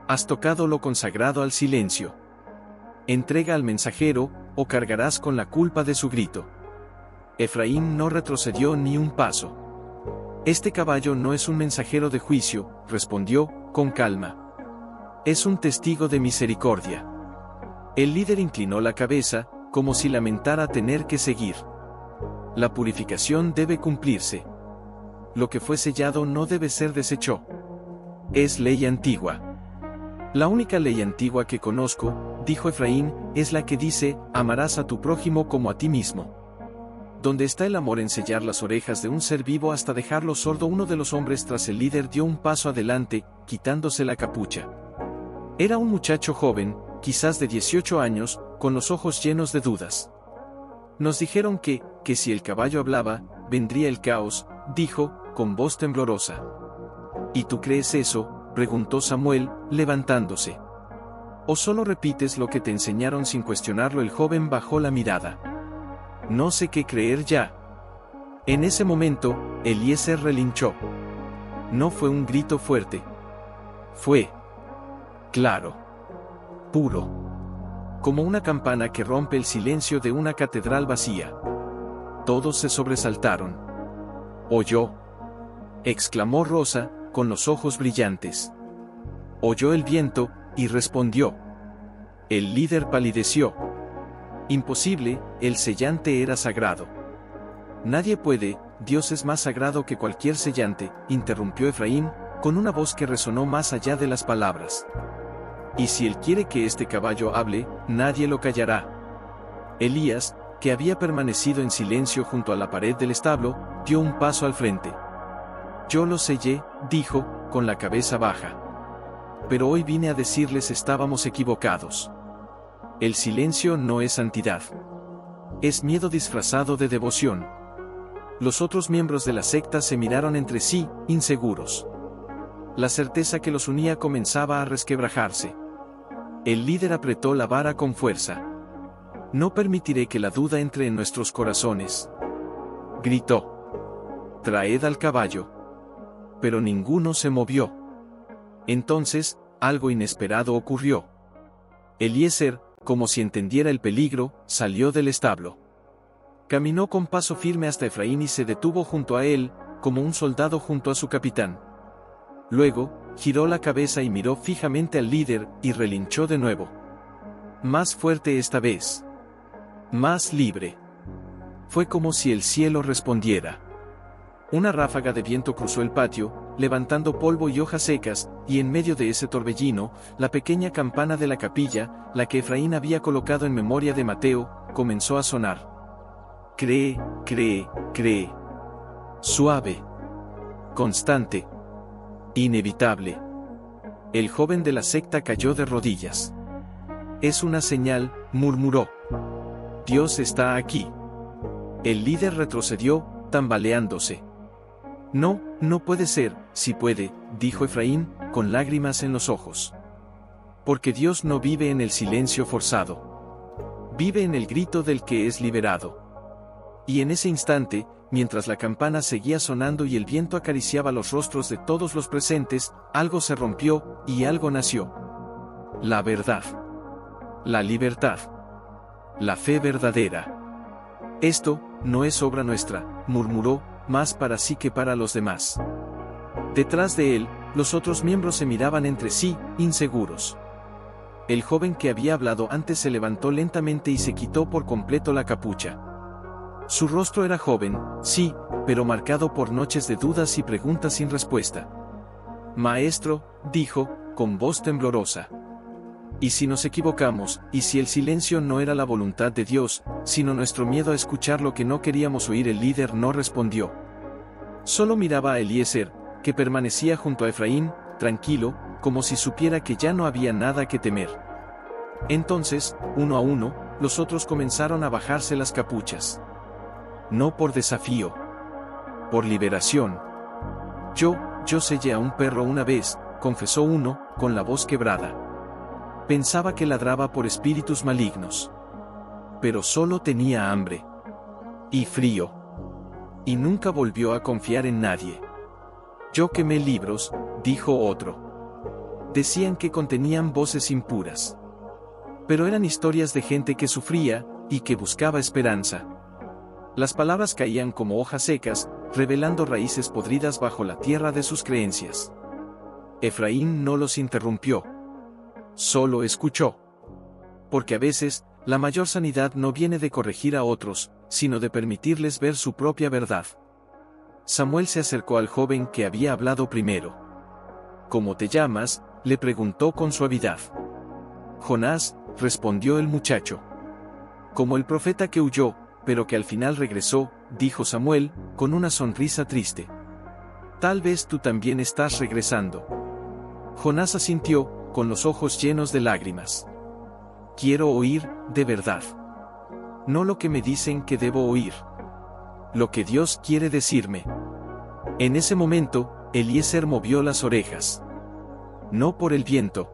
S1: Has tocado lo consagrado al silencio. Entrega al mensajero, o cargarás con la culpa de su grito. Efraín no retrocedió ni un paso. Este caballo no es un mensajero de juicio, respondió, con calma. Es un testigo de misericordia. El líder inclinó la cabeza, como si lamentara tener que seguir. La purificación debe cumplirse. Lo que fue sellado no debe ser deshecho. Es ley antigua. La única ley antigua que conozco, dijo Efraín, es la que dice, amarás a tu prójimo como a ti mismo. ¿Dónde está el amor en sellar las orejas de un ser vivo hasta dejarlo sordo? Uno de los hombres tras el líder dio un paso adelante, quitándose la capucha. Era un muchacho joven, quizás de 18 años, con los ojos llenos de dudas. Nos dijeron que si el caballo hablaba, vendría el caos, dijo, con voz temblorosa. ¿Y tú crees eso?, preguntó Samuel, levantándose. ¿O solo repites lo que te enseñaron sin cuestionarlo? El joven bajó la mirada. No sé qué creer ya. En ese momento, Eliezer relinchó. No fue un grito fuerte. Fue claro. Puro. Como una campana que rompe el silencio de una catedral vacía. Todos se sobresaltaron. Oyó. exclamó Rosa, con los ojos brillantes. Oyó el viento, y respondió. El líder palideció. Imposible, el sellante era sagrado. Nadie puede, Dios es más sagrado que cualquier sellante, interrumpió Efraín, con una voz que resonó más allá de las palabras. Y si él quiere que este caballo hable, nadie lo callará. Elías, que había permanecido en silencio junto a la pared del establo, dio un paso al frente. Yo lo sellé, dijo, con la cabeza baja. Pero hoy vine a decirles estábamos equivocados. El silencio no es santidad. Es miedo disfrazado de devoción. Los otros miembros de la secta se miraron entre sí, inseguros. La certeza que los unía comenzaba a resquebrajarse. El líder apretó la vara con fuerza. No permitiré que la duda entre en nuestros corazones. Gritó. Traed al caballo. Pero ninguno se movió. Entonces, algo inesperado ocurrió. Eliezer, como si entendiera el peligro, salió del establo. Caminó con paso firme hasta Efraín y se detuvo junto a él, como un soldado junto a su capitán. Luego, giró la cabeza y miró fijamente al líder, y relinchó de nuevo. Más fuerte esta vez. Más libre. Fue como si el cielo respondiera. Una ráfaga de viento cruzó el patio, levantando polvo y hojas secas, y en medio de ese torbellino, la pequeña campana de la capilla, la que Efraín había colocado en memoria de Mateo, comenzó a sonar. Cree, cree, cree. Suave. Constante. Inevitable. El joven de la secta cayó de rodillas. Es una señal, murmuró. Dios está aquí. El líder retrocedió, tambaleándose. No, no puede ser, si puede, dijo Efraín, con lágrimas en los ojos. Porque Dios no vive en el silencio forzado. Vive en el grito del que es liberado. Y en ese instante, mientras la campana seguía sonando y el viento acariciaba los rostros de todos los presentes, algo se rompió, y algo nació. La verdad. La libertad. La fe verdadera. Esto, no es obra nuestra, murmuró, más para sí que para los demás. Detrás de él, los otros miembros se miraban entre sí, inseguros. El joven que había hablado antes se levantó lentamente y se quitó por completo la capucha. Su rostro era joven, sí, pero marcado por noches de dudas y preguntas sin respuesta. Maestro, dijo, con voz temblorosa. ¿Y si nos equivocamos, y si el silencio no era la voluntad de Dios, sino nuestro miedo a escuchar lo que no queríamos oír? El líder no respondió. Solo miraba a Eliezer, que permanecía junto a Efraín, tranquilo, como si supiera que ya no había nada que temer. Entonces, uno a uno, los otros comenzaron a bajarse las capuchas. No por desafío. Por liberación. Yo sellé a un perro una vez, confesó uno, con la voz quebrada. Pensaba que ladraba por espíritus malignos. Pero solo tenía hambre. Y frío. Y nunca volvió a confiar en nadie. Yo quemé libros, dijo otro. Decían que contenían voces impuras. Pero eran historias de gente que sufría, y que buscaba esperanza. Las palabras caían como hojas secas, revelando raíces podridas bajo la tierra de sus creencias. Efraín no los interrumpió. Solo escuchó. Porque a veces, la mayor sanidad no viene de corregir a otros, sino de permitirles ver su propia verdad. Samuel se acercó al joven que había hablado primero. ¿Cómo te llamas?, le preguntó con suavidad. Jonás, respondió el muchacho. Como el profeta que huyó, pero que al final regresó, dijo Samuel, con una sonrisa triste. Tal vez tú también estás regresando. Jonás asintió, con los ojos llenos de lágrimas. Quiero oír, de verdad. No lo que me dicen que debo oír. Lo que Dios quiere decirme. En ese momento, Eliezer movió las orejas. No por el viento.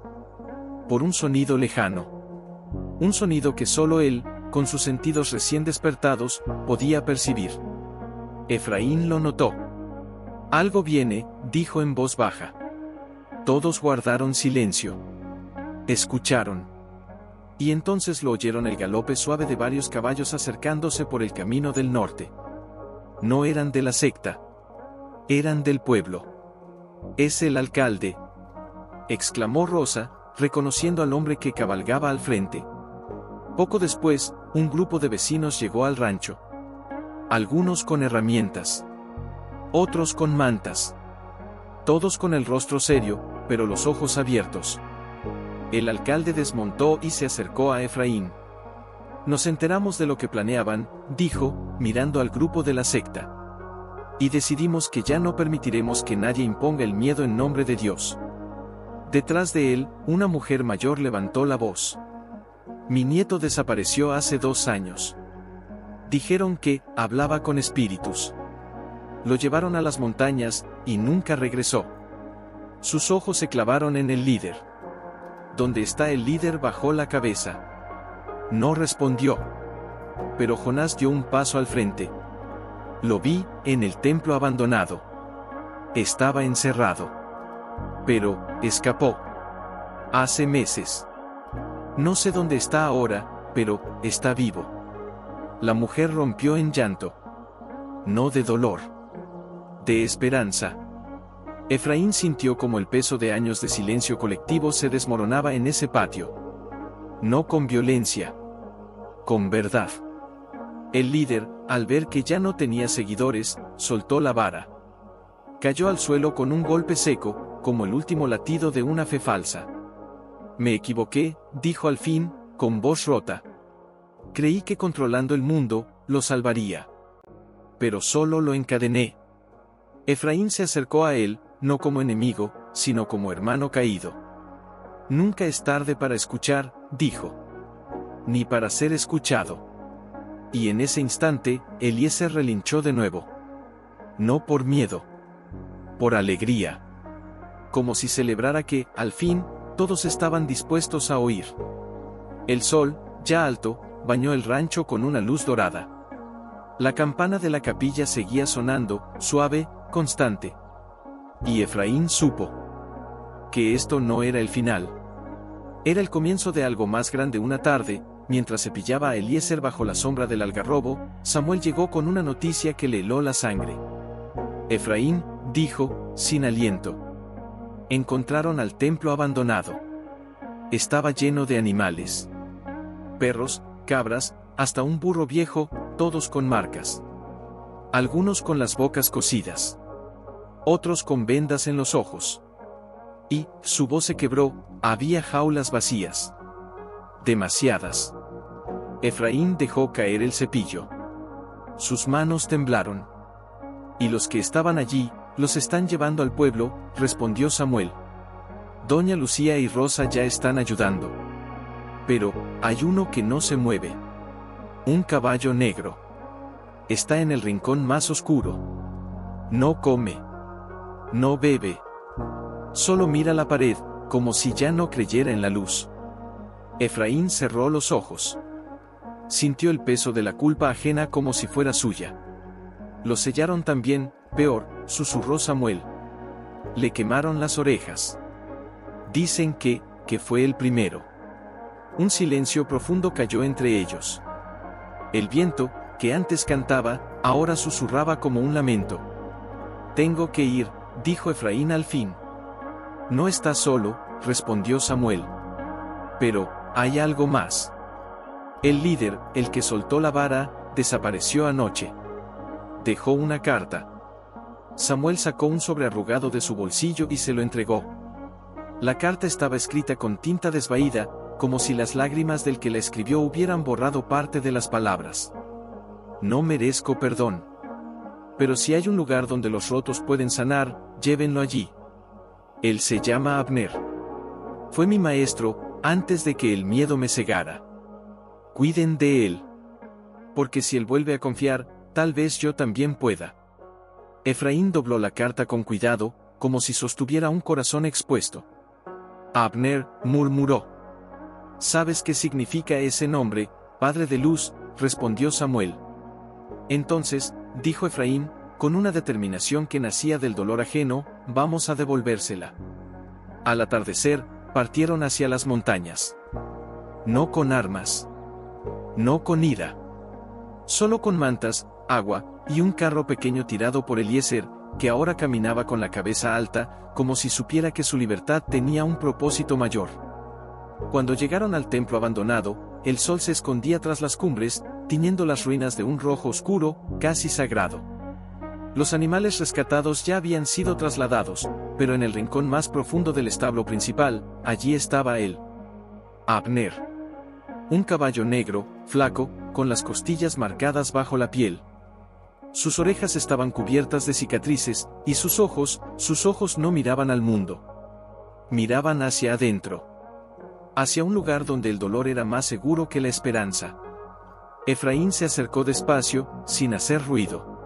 S1: Por un sonido lejano. Un sonido que solo él, con sus sentidos recién despertados, podía percibir. Efraín lo notó. Algo viene, dijo en voz baja. Todos guardaron silencio. Escucharon. Y entonces lo oyeron el galope suave de varios caballos acercándose por el camino del norte. No eran de la secta. Eran del pueblo. «Es el alcalde», exclamó Rosa, reconociendo al hombre que cabalgaba al frente. Poco después, un grupo de vecinos llegó al rancho. Algunos con herramientas. Otros con mantas. Todos con el rostro serio, pero los ojos abiertos. El alcalde desmontó y se acercó a Efraín. «Nos enteramos de lo que planeaban», dijo, mirando al grupo de la secta. «Y decidimos que ya no permitiremos que nadie imponga el miedo en nombre de Dios». Detrás de él, una mujer mayor levantó la voz. «Mi nieto desapareció hace 2 años. Dijeron que hablaba con espíritus. Lo llevaron a las montañas, y nunca regresó». Sus ojos se clavaron en el líder. «¿Dónde está el líder?», bajó la cabeza. No respondió. Pero Jonás dio un paso al frente. «Lo vi, en el templo abandonado. Estaba encerrado. Pero, escapó. Hace meses. No sé dónde está ahora, pero, está vivo». La mujer rompió en llanto. No de dolor. De esperanza. Efraín sintió como el peso de años de silencio colectivo se desmoronaba en ese patio. No con violencia. Con verdad. El líder, al ver que ya no tenía seguidores, soltó la vara. Cayó al suelo con un golpe seco, como el último latido de una fe falsa. «Me equivoqué», dijo al fin, con voz rota. «Creí que controlando el mundo, lo salvaría. Pero solo lo encadené». Efraín se acercó a él, no como enemigo, sino como hermano caído. «Nunca es tarde para escuchar», dijo. «Ni para ser escuchado». Y en ese instante, Eliezer relinchó de nuevo. No por miedo. Por alegría. Como si celebrara que, al fin, todos estaban dispuestos a oír. El sol, ya alto, bañó el rancho con una luz dorada. La campana de la capilla seguía sonando, suave, constante. Y Efraín supo que esto no era el final. Era el comienzo de algo más grande. Una tarde, mientras cepillaba a Eliezer bajo la sombra del algarrobo, Samuel llegó con una noticia que le heló la sangre. «Efraín», dijo, sin aliento. «Encontraron al templo abandonado. Estaba lleno de animales. Perros, cabras, hasta un burro viejo, todos con marcas. Algunos con las bocas cosidas. Otros con vendas en los ojos. Y, su voz se quebró, había jaulas vacías. Demasiadas». Efraín dejó caer el cepillo. Sus manos temblaron. «Y los que estaban allí, los están llevando al pueblo», respondió Samuel. «Doña Lucía y Rosa ya están ayudando. Pero, hay uno que no se mueve. Un caballo negro. Está en el rincón más oscuro. No come. No bebe. Solo mira la pared, como si ya no creyera en la luz». Efraín cerró los ojos. Sintió el peso de la culpa ajena como si fuera suya. «Lo sellaron también, peor», susurró Samuel. «Le quemaron las orejas. Dicen que fue el primero». Un silencio profundo cayó entre ellos. El viento, que antes cantaba, ahora susurraba como un lamento. «Tengo que ir», dijo Efraín al fin. «No estás solo», respondió Samuel. «Pero, hay algo más. El líder, el que soltó la vara, desapareció anoche. Dejó una carta». Samuel sacó un sobre arrugado de su bolsillo y se lo entregó. La carta estaba escrita con tinta desvaída, como si las lágrimas del que la escribió hubieran borrado parte de las palabras. «No merezco perdón. Pero si hay un lugar donde los rotos pueden sanar, llévenlo allí. Él se llama Abner. Fue mi maestro, antes de que el miedo me cegara. Cuiden de él. Porque si él vuelve a confiar, tal vez yo también pueda». Efraín dobló la carta con cuidado, como si sostuviera un corazón expuesto. «Abner», murmuró. «¿Sabes qué significa ese nombre, padre de luz?», respondió Samuel. «Entonces», dijo Efraín, con una determinación que nacía del dolor ajeno, «vamos a devolvérsela». Al atardecer, partieron hacia las montañas. No con armas. No con ira. Solo con mantas, agua, y un carro pequeño tirado por Eliezer, que ahora caminaba con la cabeza alta, como si supiera que su libertad tenía un propósito mayor. Cuando llegaron al templo abandonado, el sol se escondía tras las cumbres, tiñendo las ruinas de un rojo oscuro, casi sagrado. Los animales rescatados ya habían sido trasladados, pero en el rincón más profundo del establo principal, allí estaba él. Abner. Un caballo negro, flaco, con las costillas marcadas bajo la piel. Sus orejas estaban cubiertas de cicatrices, y sus ojos no miraban al mundo. Miraban hacia adentro. Hacia un lugar donde el dolor era más seguro que la esperanza. Efraín se acercó despacio, sin hacer ruido.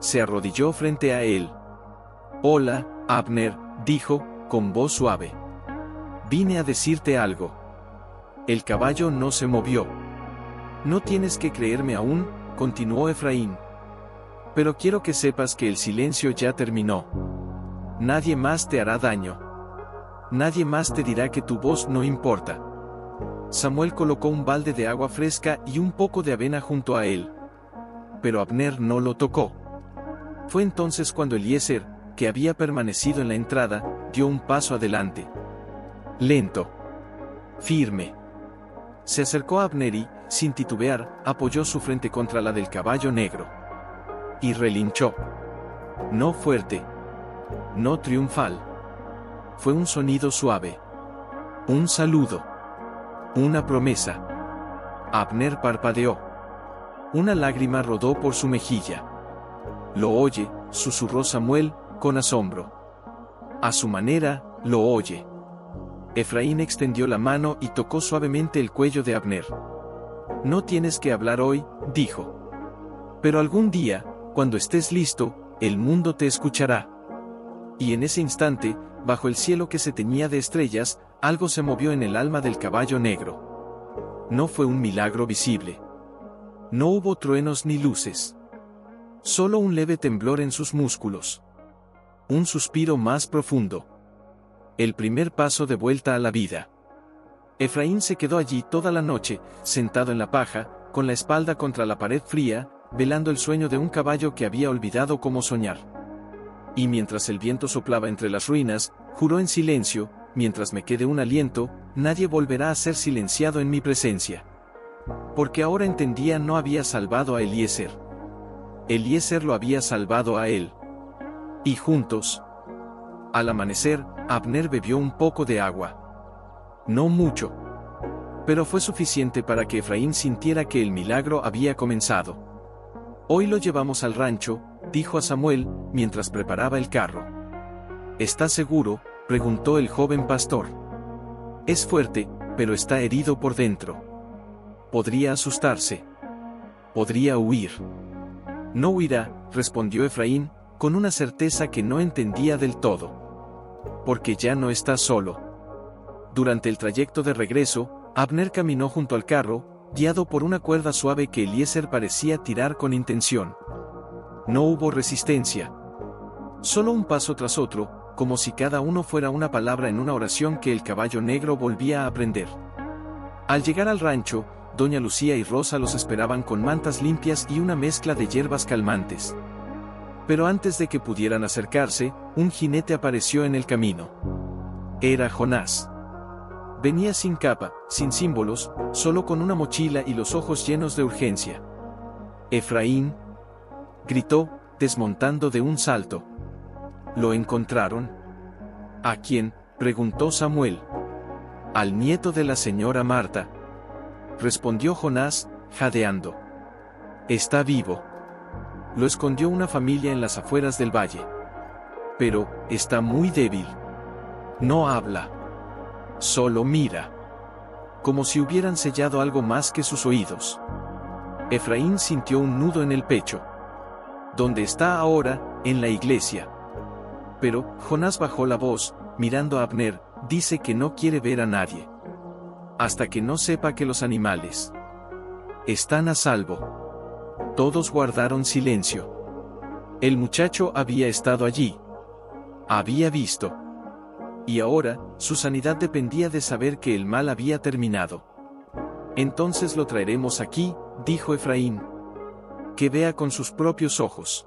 S1: Se arrodilló frente a él. «Hola, Abner», dijo, con voz suave. «Vine a decirte algo». El caballo no se movió. «No tienes que creerme aún», continuó Efraín. «Pero quiero que sepas que el silencio ya terminó. Nadie más te hará daño. Nadie más te dirá que tu voz no importa». Samuel colocó un balde de agua fresca y un poco de avena junto a él. Pero Abner no lo tocó. Fue entonces cuando Eliezer, que había permanecido en la entrada, dio un paso adelante. Lento. Firme. Se acercó a Abner y, sin titubear, apoyó su frente contra la del caballo negro. Y relinchó. No fuerte. No triunfal. Fue un sonido suave. Un saludo. Una promesa. Abner parpadeó. Una lágrima rodó por su mejilla. «Lo oye», susurró Samuel, con asombro. «A su manera, lo oye». Efraín extendió la mano y tocó suavemente el cuello de Abner. «No tienes que hablar hoy», dijo. «Pero algún día, cuando estés listo, el mundo te escuchará». Y en ese instante, bajo el cielo que se teñía de estrellas, algo se movió en el alma del caballo negro. No fue un milagro visible. No hubo truenos ni luces. Solo un leve temblor en sus músculos. Un suspiro más profundo. El primer paso de vuelta a la vida. Efraín se quedó allí toda la noche, sentado en la paja, con la espalda contra la pared fría, velando el sueño de un caballo que había olvidado cómo soñar. Y mientras el viento soplaba entre las ruinas, juró en silencio: «Mientras me quede un aliento, nadie volverá a ser silenciado en mi presencia». Porque ahora entendía: no había salvado a Eliezer. Eliezer lo había salvado a él. Y juntos. Al amanecer, Abner bebió un poco de agua. No mucho. Pero fue suficiente para que Efraín sintiera que el milagro había comenzado. «Hoy lo llevamos al rancho», dijo a Samuel, mientras preparaba el carro. «¿Estás seguro?», preguntó el joven pastor. «Es fuerte, pero está herido por dentro. Podría asustarse. Podría huir». «No huirá», respondió Efraín, con una certeza que no entendía del todo. «Porque ya no está solo». Durante el trayecto de regreso, Abner caminó junto al carro, guiado por una cuerda suave que Eliezer parecía tirar con intención. No hubo resistencia. Solo un paso tras otro, como si cada uno fuera una palabra en una oración que el caballo negro volvía a aprender. Al llegar al rancho, Doña Lucía y Rosa los esperaban con mantas limpias y una mezcla de hierbas calmantes. Pero antes de que pudieran acercarse, un jinete apareció en el camino. Era Jonás. Venía sin capa, sin símbolos, solo con una mochila y los ojos llenos de urgencia. «Efraín», gritó, desmontando de un salto. «¿Lo encontraron?» «¿A quién?», preguntó Samuel. «Al nieto de la señora Marta», respondió Jonás, jadeando. «Está vivo. Lo escondió una familia en las afueras del valle. Pero, está muy débil. No habla. Solo mira. Como si hubieran sellado algo más que sus oídos». Efraín sintió un nudo en el pecho. «¿Dónde está ahora?», «En la iglesia». Pero, Jonás bajó la voz, mirando a Abner: «Dice que no quiere ver a nadie. Hasta que no sepa que los animales están a salvo». Todos guardaron silencio. El muchacho había estado allí. Había visto. Y ahora, su sanidad dependía de saber que el mal había terminado. «Entonces lo traeremos aquí», dijo Efraín. «Que vea con sus propios ojos».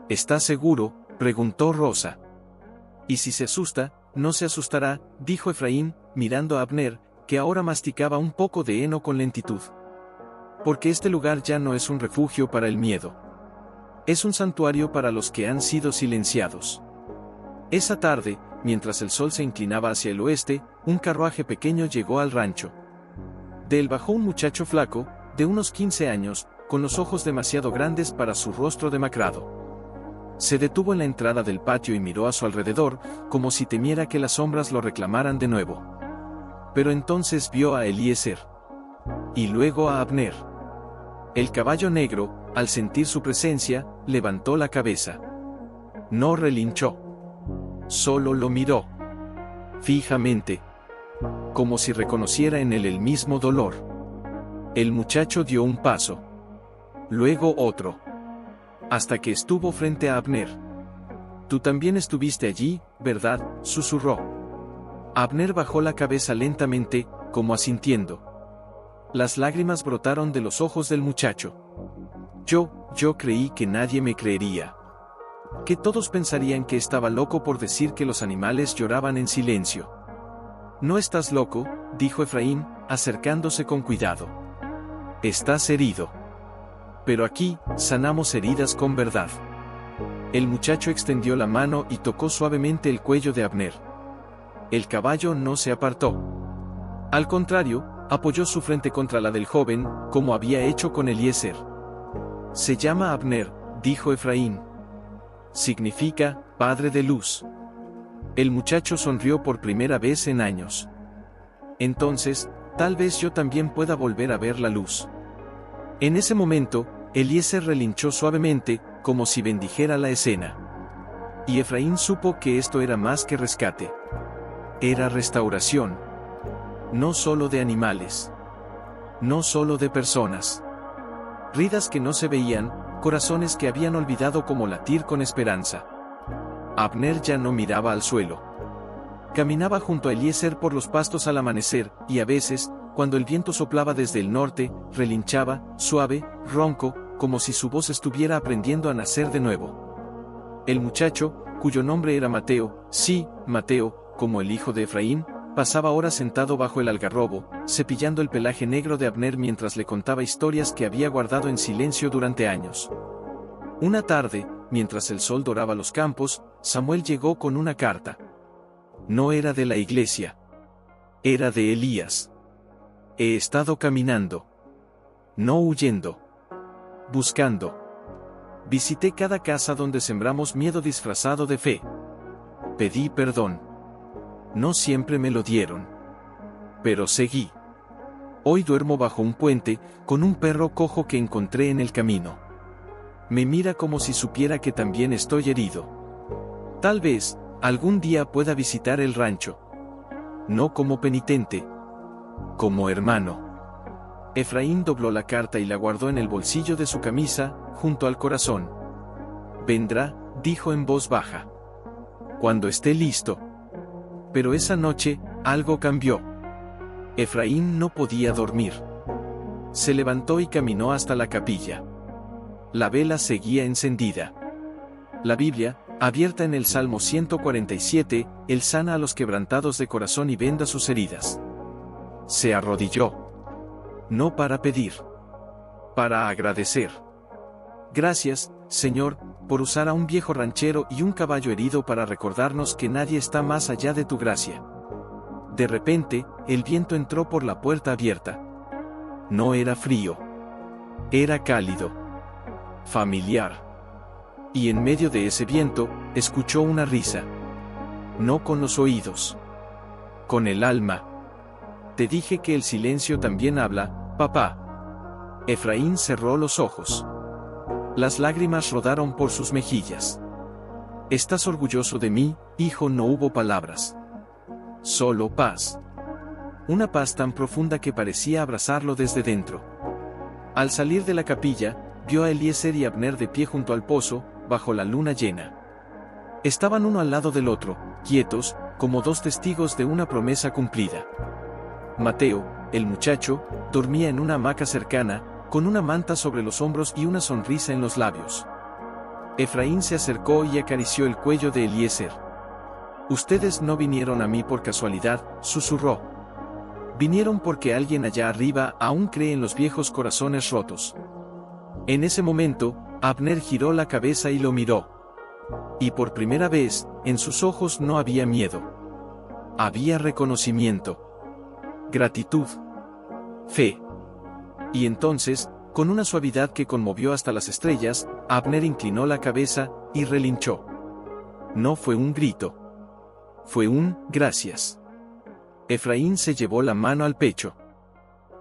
S1: «¿Estás seguro?», preguntó Rosa. Y si se asusta, no se asustará, dijo Efraín, mirando a Abner, que ahora masticaba un poco de heno con lentitud. Porque este lugar ya no es un refugio para el miedo. Es un santuario para los que han sido silenciados. Esa tarde, mientras el sol se inclinaba hacia el oeste, un carruaje pequeño llegó al rancho. De él bajó un muchacho flaco, de unos 15 años, con los ojos demasiado grandes para su rostro demacrado. Se detuvo en la entrada del patio y miró a su alrededor, como si temiera que las sombras lo reclamaran de nuevo. Pero entonces vio a Eliezer. Y luego a Abner. El caballo negro, al sentir su presencia, levantó la cabeza. No relinchó. Solo lo miró. Fijamente. Como si reconociera en él el mismo dolor. El muchacho dio un paso. Luego otro. Hasta que estuvo frente a Abner. Tú también estuviste allí, ¿verdad?, susurró. Abner bajó la cabeza lentamente, como asintiendo. Las lágrimas brotaron de los ojos del muchacho. Yo creí que nadie me creería. Que todos pensarían que estaba loco por decir que los animales lloraban en silencio. No estás loco, dijo Efraín, acercándose con cuidado. Estás herido. Pero aquí, sanamos heridas con verdad. El muchacho extendió la mano y tocó suavemente el cuello de Abner. El caballo no se apartó. Al contrario, apoyó su frente contra la del joven, como había hecho con Eliezer. Se llama Abner, dijo Efraín. Significa, padre de luz. El muchacho sonrió por primera vez en años. Entonces, tal vez yo también pueda volver a ver la luz. En ese momento, Eliezer relinchó suavemente, como si bendijera la escena. Y Efraín supo que esto era más que rescate. Era restauración. No solo de animales. No solo de personas. Ridas que no se veían, corazones que habían olvidado cómo latir con esperanza. Abner ya no miraba al suelo. Caminaba junto a Eliezer por los pastos al amanecer, y a veces, cuando el viento soplaba desde el norte, relinchaba, suave, ronco, como si su voz estuviera aprendiendo a nacer de nuevo. El muchacho, cuyo nombre era Mateo, sí, Mateo, como el hijo de Efraín, pasaba horas sentado bajo el algarrobo, cepillando el pelaje negro de Abner mientras le contaba historias que había guardado en silencio durante años. Una tarde, mientras el sol doraba los campos, Samuel llegó con una carta. No era de la iglesia. Era de Elías. He estado caminando. No huyendo. Buscando. Visité cada casa donde sembramos miedo disfrazado de fe. Pedí perdón. No siempre me lo dieron. Pero seguí. Hoy duermo bajo un puente, con un perro cojo que encontré en el camino. Me mira como si supiera que también estoy herido. Tal vez, algún día pueda visitar el rancho. No como penitente. Como hermano. Efraín dobló la carta y la guardó en el bolsillo de su camisa, junto al corazón. Vendrá, dijo en voz baja. Cuando esté listo. Pero esa noche, algo cambió. Efraín no podía dormir. Se levantó y caminó hasta la capilla. La vela seguía encendida. La Biblia, abierta en el Salmo 147, Él sana a los quebrantados de corazón y venda sus heridas. Se arrodilló. No para pedir. Para agradecer. Gracias, Señor, por usar a un viejo ranchero y un caballo herido para recordarnos que nadie está más allá de tu gracia. De repente, el viento entró por la puerta abierta. No era frío. Era cálido. Familiar. Y en medio de ese viento, escuchó una risa. No con los oídos. Con el alma. Te dije que el silencio también habla, papá. Efraín cerró los ojos. Las lágrimas rodaron por sus mejillas. ¿Estás orgulloso de mí, hijo? No hubo palabras. Solo paz. Una paz tan profunda que parecía abrazarlo desde dentro. Al salir de la capilla, vio a Eliezer y Abner de pie junto al pozo, bajo la luna llena. Estaban uno al lado del otro, quietos, como dos testigos de una promesa cumplida. Mateo, el muchacho, dormía en una hamaca cercana, con una manta sobre los hombros y una sonrisa en los labios. Efraín se acercó y acarició el cuello de Eliezer. «Ustedes no vinieron a mí por casualidad», susurró. «Vinieron porque alguien allá arriba aún cree en los viejos corazones rotos». En ese momento, Abner giró la cabeza y lo miró. Y por primera vez, en sus ojos no había miedo. Había reconocimiento, gratitud, fe. Y entonces, con una suavidad que conmovió hasta las estrellas, Abner inclinó la cabeza y relinchó. No fue un grito. Fue un «gracias». Efraín se llevó la mano al pecho.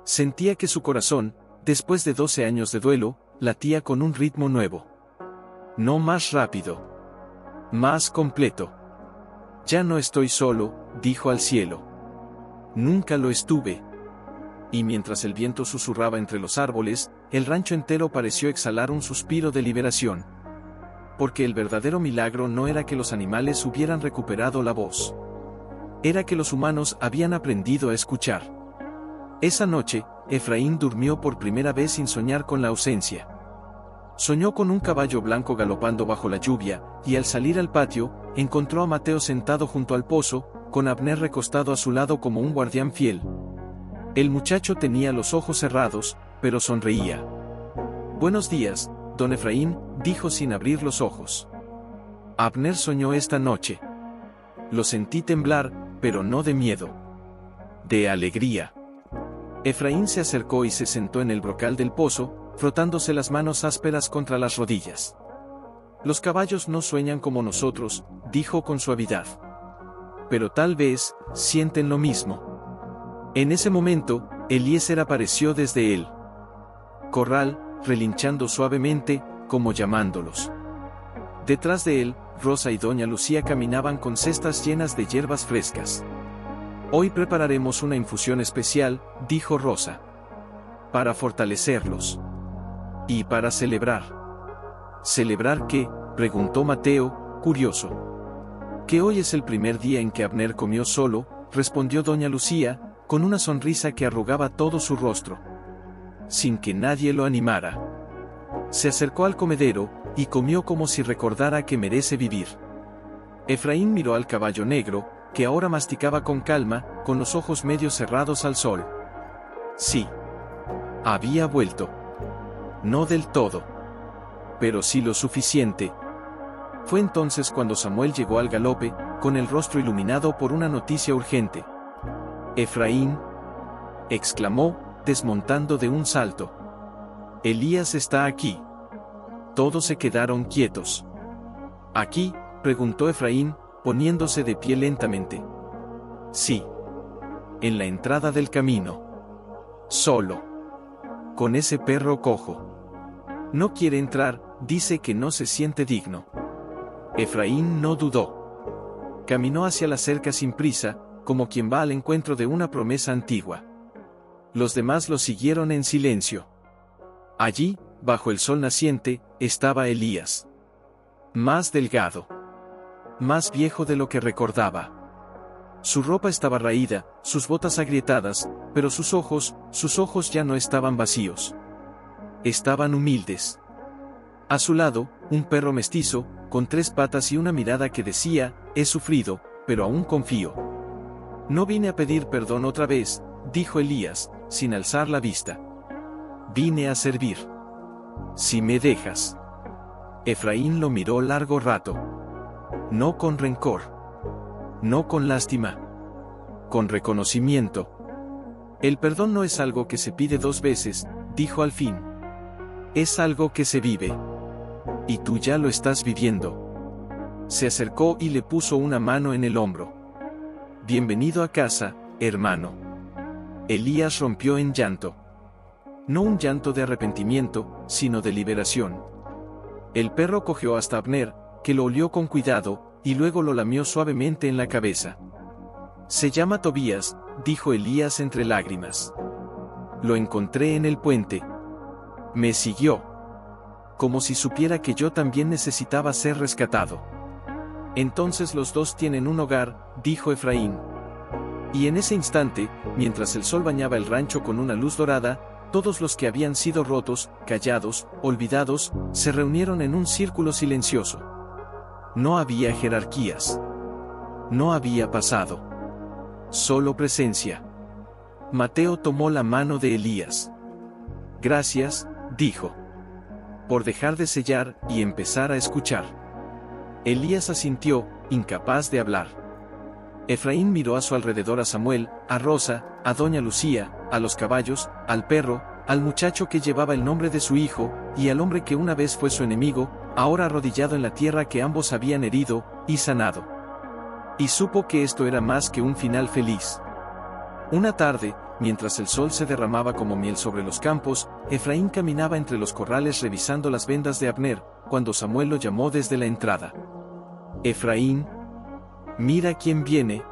S1: Sentía que su corazón, después de 12 años de duelo, latía con un ritmo nuevo. No más rápido. Más completo. «Ya no estoy solo», dijo al cielo. «Nunca lo estuve». Y mientras el viento susurraba entre los árboles, el rancho entero pareció exhalar un suspiro de liberación. Porque el verdadero milagro no era que los animales hubieran recuperado la voz. Era que los humanos habían aprendido a escuchar. Esa noche, Efraín durmió por primera vez sin soñar con la ausencia. Soñó con un caballo blanco galopando bajo la lluvia, y al salir al patio, encontró a Mateo sentado junto al pozo, con Abner recostado a su lado como un guardián fiel. El muchacho tenía los ojos cerrados, pero sonreía. «Buenos días, don Efraín», dijo sin abrir los ojos. Abner soñó esta noche. Lo sentí temblar, pero no de miedo. De alegría. Efraín se acercó y se sentó en el brocal del pozo, frotándose las manos ásperas contra las rodillas. «Los caballos no sueñan como nosotros», dijo con suavidad. «Pero tal vez, sienten lo mismo». En ese momento, Eliezer apareció desde el corral, relinchando suavemente, como llamándolos. Detrás de él, Rosa y doña Lucía caminaban con cestas llenas de hierbas frescas. «Hoy prepararemos una infusión especial», dijo Rosa. «Para fortalecerlos. Y para celebrar». «¿Celebrar qué?», preguntó Mateo, curioso. «Que hoy es el primer día en que Abner comió solo», respondió doña Lucía, con una sonrisa que arrugaba todo su rostro. Sin que nadie lo animara. Se acercó al comedero, y comió como si recordara que merece vivir. Efraín miró al caballo negro, que ahora masticaba con calma, con los ojos medio cerrados al sol. Sí. Había vuelto. No del todo. Pero sí lo suficiente. Fue entonces cuando Samuel llegó al galope, con el rostro iluminado por una noticia urgente. «Efraín», exclamó, desmontando de un salto. «Elías está aquí». Todos se quedaron quietos. «¿Aquí?», preguntó Efraín, poniéndose de pie lentamente. «Sí. En la entrada del camino. Solo. Con ese perro cojo. No quiere entrar, dice que no se siente digno». Efraín no dudó. Caminó hacia la cerca sin prisa, como quien va al encuentro de una promesa antigua. Los demás lo siguieron en silencio. Allí, bajo el sol naciente, estaba Elías. Más delgado. Más viejo de lo que recordaba. Su ropa estaba raída, sus botas agrietadas, pero sus ojos ya no estaban vacíos. Estaban humildes. A su lado, un perro mestizo, con 3 patas y una mirada que decía, «He sufrido, pero aún confío». «No vine a pedir perdón otra vez», dijo Elías, sin alzar la vista. «Vine a servir. Si me dejas». Efraín lo miró largo rato. No con rencor. No con lástima. Con reconocimiento. «El perdón no es algo que se pide 2 veces», dijo al fin. «Es algo que se vive. Y tú ya lo estás viviendo». Se acercó y le puso una mano en el hombro. «Bienvenido a casa, hermano». Elías rompió en llanto. No un llanto de arrepentimiento, sino de liberación. El perro cojeó hasta Abner, que lo olió con cuidado, y luego lo lamió suavemente en la cabeza. «Se llama Tobías», dijo Elías entre lágrimas. «Lo encontré en el puente. Me siguió. Como si supiera que yo también necesitaba ser rescatado». «Entonces los dos tienen un hogar», dijo Efraín. Y en ese instante, mientras el sol bañaba el rancho con una luz dorada, todos los que habían sido rotos, callados, olvidados, se reunieron en un círculo silencioso. No había jerarquías. No había pasado. Solo presencia. Mateo tomó la mano de Elías. Gracias, dijo. Por dejar de sellar y empezar a escuchar. Elías asintió, incapaz de hablar. Efraín miró a su alrededor a Samuel, a Rosa, a doña Lucía, a los caballos, al perro, al muchacho que llevaba el nombre de su hijo, y al hombre que una vez fue su enemigo, ahora arrodillado en la tierra que ambos habían herido y sanado. Y supo que esto era más que un final feliz. Una tarde, mientras el sol se derramaba como miel sobre los campos, Efraín caminaba entre los corrales revisando las vendas de Abner, cuando Samuel lo llamó desde la entrada. Efraín, mira quién viene.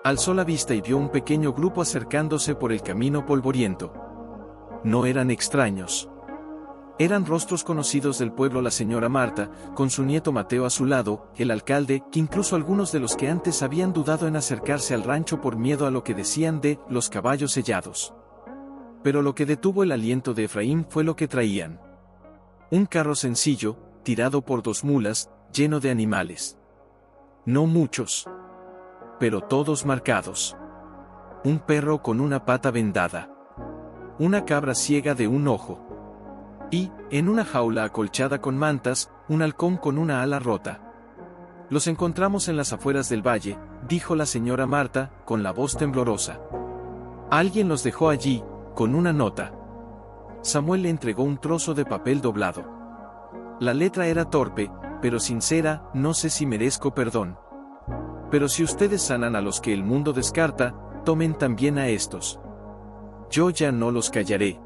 S1: Alzó la vista y vio un pequeño grupo acercándose por el camino polvoriento. No eran extraños. Eran rostros conocidos del pueblo: la señora Marta, con su nieto Mateo a su lado, el alcalde, que incluso algunos de los que antes habían dudado en acercarse al rancho por miedo a lo que decían de los caballos sellados. Pero lo que detuvo el aliento de Efraín fue lo que traían. Un carro sencillo, tirado por 2 mulas, lleno de animales. No muchos, pero todos marcados. Un perro con una pata vendada. Una cabra ciega de un ojo. Y, en una jaula acolchada con mantas, un halcón con una ala rota. Los encontramos en las afueras del valle, dijo la señora Marta, con la voz temblorosa. Alguien los dejó allí, con una nota. Samuel le entregó un trozo de papel doblado. La letra era torpe, pero sincera: no sé si merezco perdón. Pero si ustedes sanan a los que el mundo descarta, tomen también a estos. Yo ya no los callaré.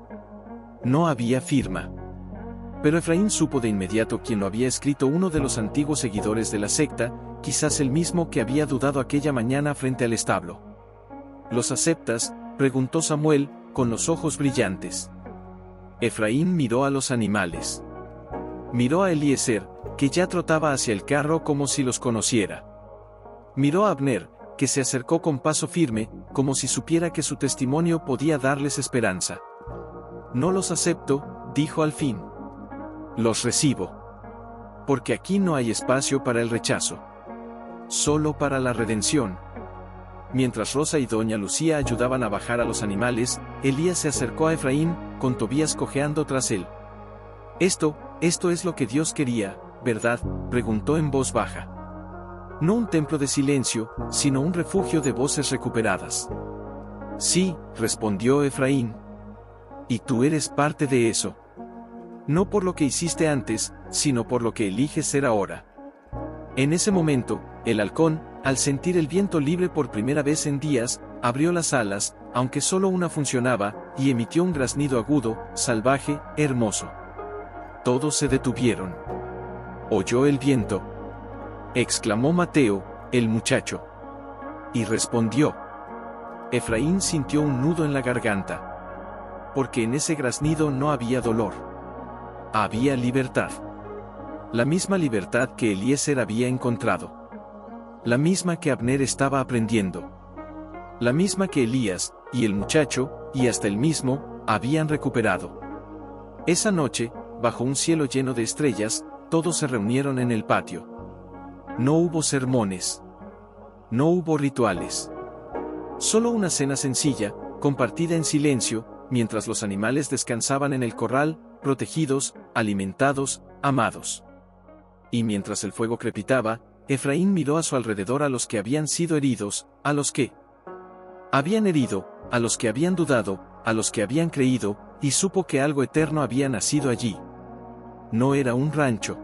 S1: No había firma. Pero Efraín supo de inmediato quién lo había escrito: uno de los antiguos seguidores de la secta, quizás el mismo que había dudado aquella mañana frente al establo. ¿Los aceptas?, preguntó Samuel, con los ojos brillantes. Efraín miró a los animales. Miró a Eliezer, que ya trotaba hacia el carro como si los conociera. Miró a Abner, que se acercó con paso firme, como si supiera que su testimonio podía darles esperanza. No los acepto, dijo al fin. Los recibo. Porque aquí no hay espacio para el rechazo. Solo para la redención. Mientras Rosa y doña Lucía ayudaban a bajar a los animales, Elías se acercó a Efraín, con Tobías cojeando tras él. Esto es lo que Dios quería, ¿verdad?, preguntó en voz baja. No un templo de silencio, sino un refugio de voces recuperadas. Sí, respondió Efraín. Y tú eres parte de eso. No por lo que hiciste antes, sino por lo que eliges ser ahora. En ese momento, el halcón, al sentir el viento libre por primera vez en días, abrió las alas, aunque solo una funcionaba, y emitió un graznido agudo, salvaje, hermoso. Todos se detuvieron. ¿Oyó el viento?, exclamó Mateo, el muchacho. Y respondió. Efraín sintió un nudo en la garganta. Porque en ese graznido no había dolor. Había libertad. La misma libertad que Eliezer había encontrado. La misma que Abner estaba aprendiendo. La misma que Elías, y el muchacho, y hasta él mismo, habían recuperado. Esa noche, bajo un cielo lleno de estrellas, todos se reunieron en el patio. No hubo sermones. No hubo rituales. Solo una cena sencilla, compartida en silencio, mientras los animales descansaban en el corral, protegidos, alimentados, amados. Y mientras el fuego crepitaba, Efraín miró a su alrededor a los que habían sido heridos, a los que habían herido, a los que habían dudado, a los que habían creído, y supo que algo eterno había nacido allí. No era un rancho.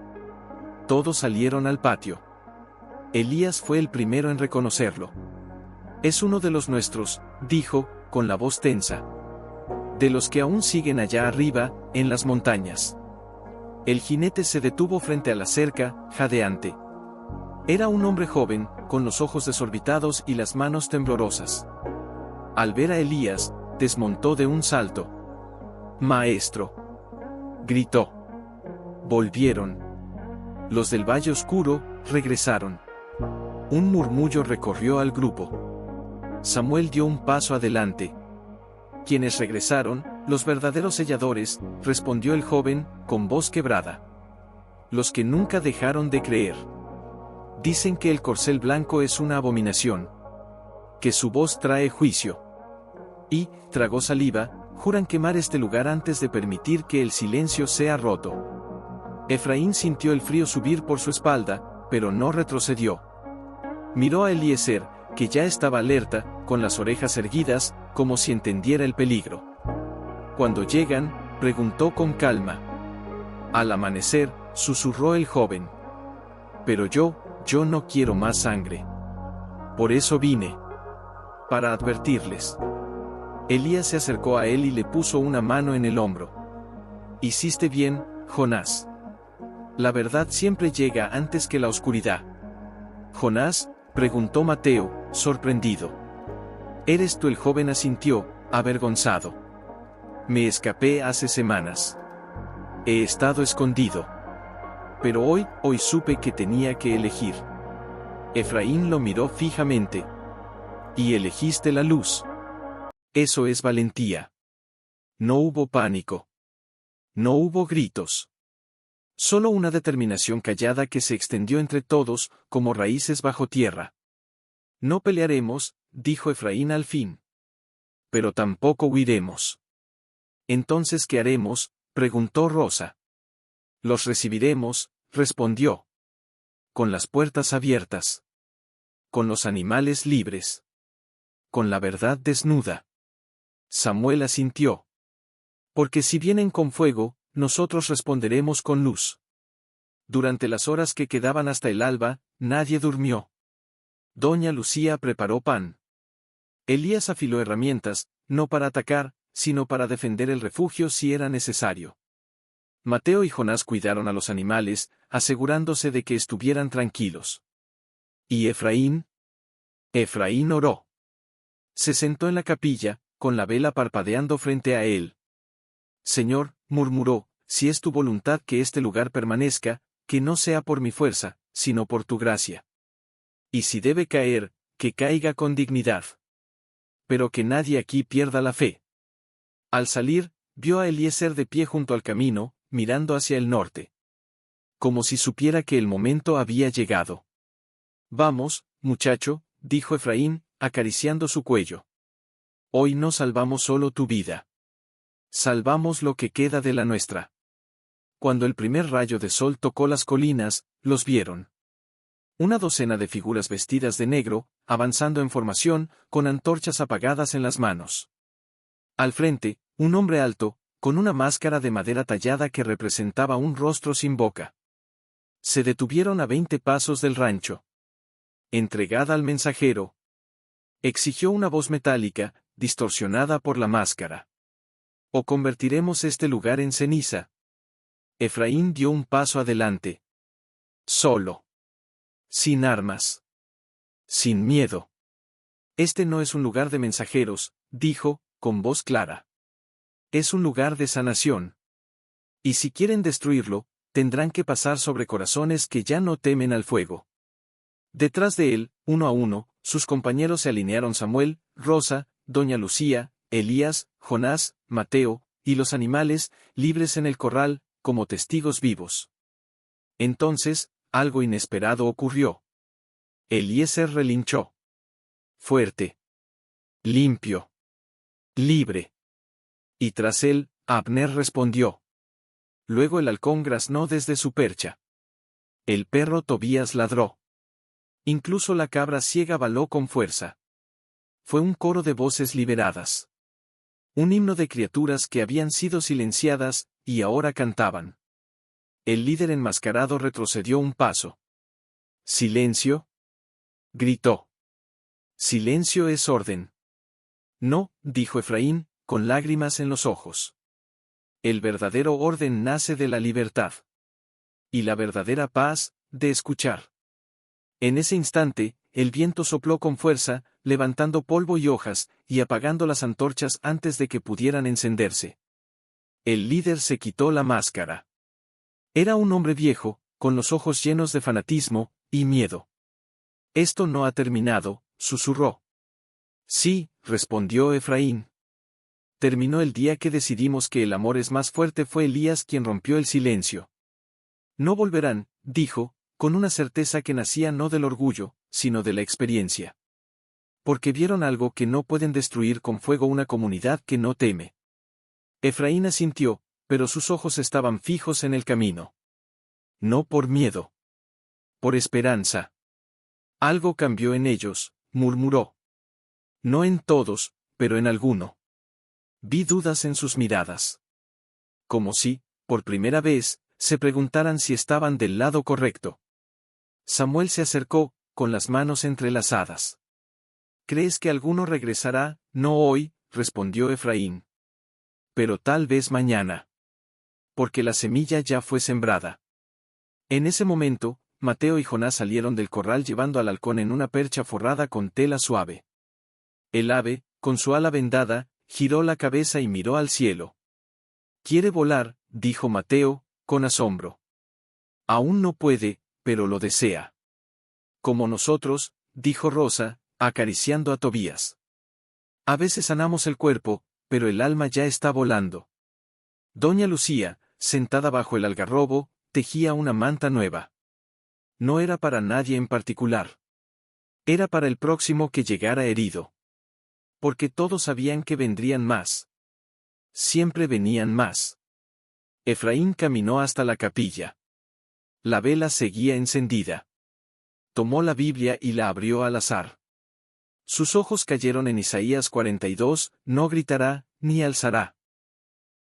S1: Todos salieron al patio. Elías fue el primero en reconocerlo. Es uno de los nuestros, dijo, con la voz tensa. De los que aún siguen allá arriba, en las montañas. El jinete se detuvo frente a la cerca, jadeante. Era un hombre joven, con los ojos desorbitados y las manos temblorosas. Al ver a Elías, desmontó de un salto. «Maestro», gritó. Volvieron. Los del Valle Oscuro regresaron. Un murmullo recorrió al grupo. Samuel dio un paso adelante. Quienes regresaron, Los verdaderos selladores, respondió el joven, con voz quebrada. Los que nunca dejaron de creer. Dicen que el corcel blanco es una abominación. Que su voz trae juicio. Y, tragó saliva, juran quemar este lugar antes de permitir que el silencio sea roto. Efraín sintió el frío subir por su espalda, pero no retrocedió. Miró a Eliezer, que ya estaba alerta, con las orejas erguidas, como si entendiera el peligro. Cuando llegan, preguntó con calma. Al amanecer, susurró el joven. Pero yo no quiero más sangre. Por eso vine. Para advertirles. Elías se acercó a él y le puso una mano en el hombro. Hiciste bien, Jonás. La verdad siempre llega antes que la oscuridad. Jonás, preguntó Mateo, sorprendido. ¿Eres tú? El joven asintió, avergonzado. Me escapé hace semanas. He estado escondido. Pero hoy supe que tenía que elegir. Efraín lo miró fijamente. Y elegiste la luz. Eso es valentía. No hubo pánico. No hubo gritos. Solo una determinación callada que se extendió entre todos, como raíces bajo tierra. No pelearemos, dijo Efraín al fin. Pero tampoco huiremos. Entonces, ¿qué haremos?, preguntó Rosa. Los recibiremos, respondió. Con las puertas abiertas. Con los animales libres. Con la verdad desnuda. Samuel asintió. Porque si vienen con fuego, nosotros responderemos con luz. Durante las horas que quedaban hasta el alba, nadie durmió. Doña Lucía preparó pan. Elías afiló herramientas, no para atacar, sino para defender el refugio si era necesario. Mateo y Jonás cuidaron a los animales, asegurándose de que estuvieran tranquilos. ¿Y Efraín? Efraín oró. Se sentó en la capilla, con la vela parpadeando frente a él. Señor, murmuró, si es tu voluntad que este lugar permanezca, que no sea por mi fuerza, sino por tu gracia. Y si debe caer, que caiga con dignidad. Pero que nadie aquí pierda la fe. Al salir, vio a Eliezer de pie junto al camino, mirando hacia el norte. Como si supiera que el momento había llegado. Vamos, muchacho, dijo Efraín, acariciando su cuello. Hoy no salvamos solo tu vida. Salvamos lo que queda de la nuestra. Cuando el primer rayo de sol tocó las colinas, los vieron. Una docena de figuras vestidas de negro, avanzando en formación, con antorchas apagadas en las manos. Al frente, un hombre alto, con una máscara de madera tallada que representaba un rostro sin boca. Se detuvieron a 20 pasos del rancho. Entregada al mensajero. Exigió una voz metálica, distorsionada por la máscara. O convertiremos este lugar en ceniza. Efraín dio un paso adelante. Solo. Sin armas. Sin miedo. Este no es un lugar de mensajeros, dijo, con voz clara. Es un lugar de sanación. Y si quieren destruirlo, tendrán que pasar sobre corazones que ya no temen al fuego. Detrás de él, uno a uno, sus compañeros se alinearon: Samuel, Rosa, Doña Lucía, Elías, Jonás, Mateo, y los animales, libres en el corral, como testigos vivos. Entonces, algo inesperado ocurrió. Eliezer relinchó. Fuerte. Limpio. Libre. Y tras él, Abner respondió. Luego el halcón graznó desde su percha. El perro Tobías ladró. Incluso la cabra ciega baló con fuerza. Fue un coro de voces liberadas. Un himno de criaturas que habían sido silenciadas, y ahora cantaban. El líder enmascarado retrocedió un paso. ¿Silencio? Gritó. Silencio es orden. No, dijo Efraín, con lágrimas en los ojos. El verdadero orden nace de la libertad. Y la verdadera paz, de escuchar. En ese instante, el viento sopló con fuerza, levantando polvo y hojas, y apagando las antorchas antes de que pudieran encenderse. El líder se quitó la máscara. Era un hombre viejo, con los ojos llenos de fanatismo y miedo. Esto no ha terminado, susurró. Sí, respondió Efraín. Terminó el día que decidimos que el amor es más fuerte. Fue Elías quien rompió el silencio. No volverán, dijo, con una certeza que nacía no del orgullo, sino de la experiencia. Porque vieron algo que no pueden destruir con fuego, una comunidad que no teme. Efraín asintió, pero sus ojos estaban fijos en el camino. No por miedo. Por esperanza. Algo cambió en ellos, murmuró. No en todos, pero en alguno. Vi dudas en sus miradas. Como si, por primera vez, se preguntaran si estaban del lado correcto. Samuel se acercó, con las manos entrelazadas. ¿Crees que alguno regresará? No hoy, respondió Efraín. Pero tal vez mañana. Porque la semilla ya fue sembrada. En ese momento, Mateo y Jonás salieron del corral llevando al halcón en una percha forrada con tela suave. El ave, con su ala vendada, giró la cabeza y miró al cielo. Quiere volar, dijo Mateo, con asombro. Aún no puede, pero lo desea. Como nosotros, dijo Rosa, acariciando a Tobías. A veces sanamos el cuerpo, pero el alma ya está volando. Doña Lucía, sentada bajo el algarrobo, tejía una manta nueva. No era para nadie en particular. Era para el próximo que llegara herido. Porque todos sabían que vendrían más. Siempre venían más. Efraín caminó hasta la capilla. La vela seguía encendida. Tomó la Biblia y la abrió al azar. Sus ojos cayeron en Isaías 42, no gritará, ni alzará.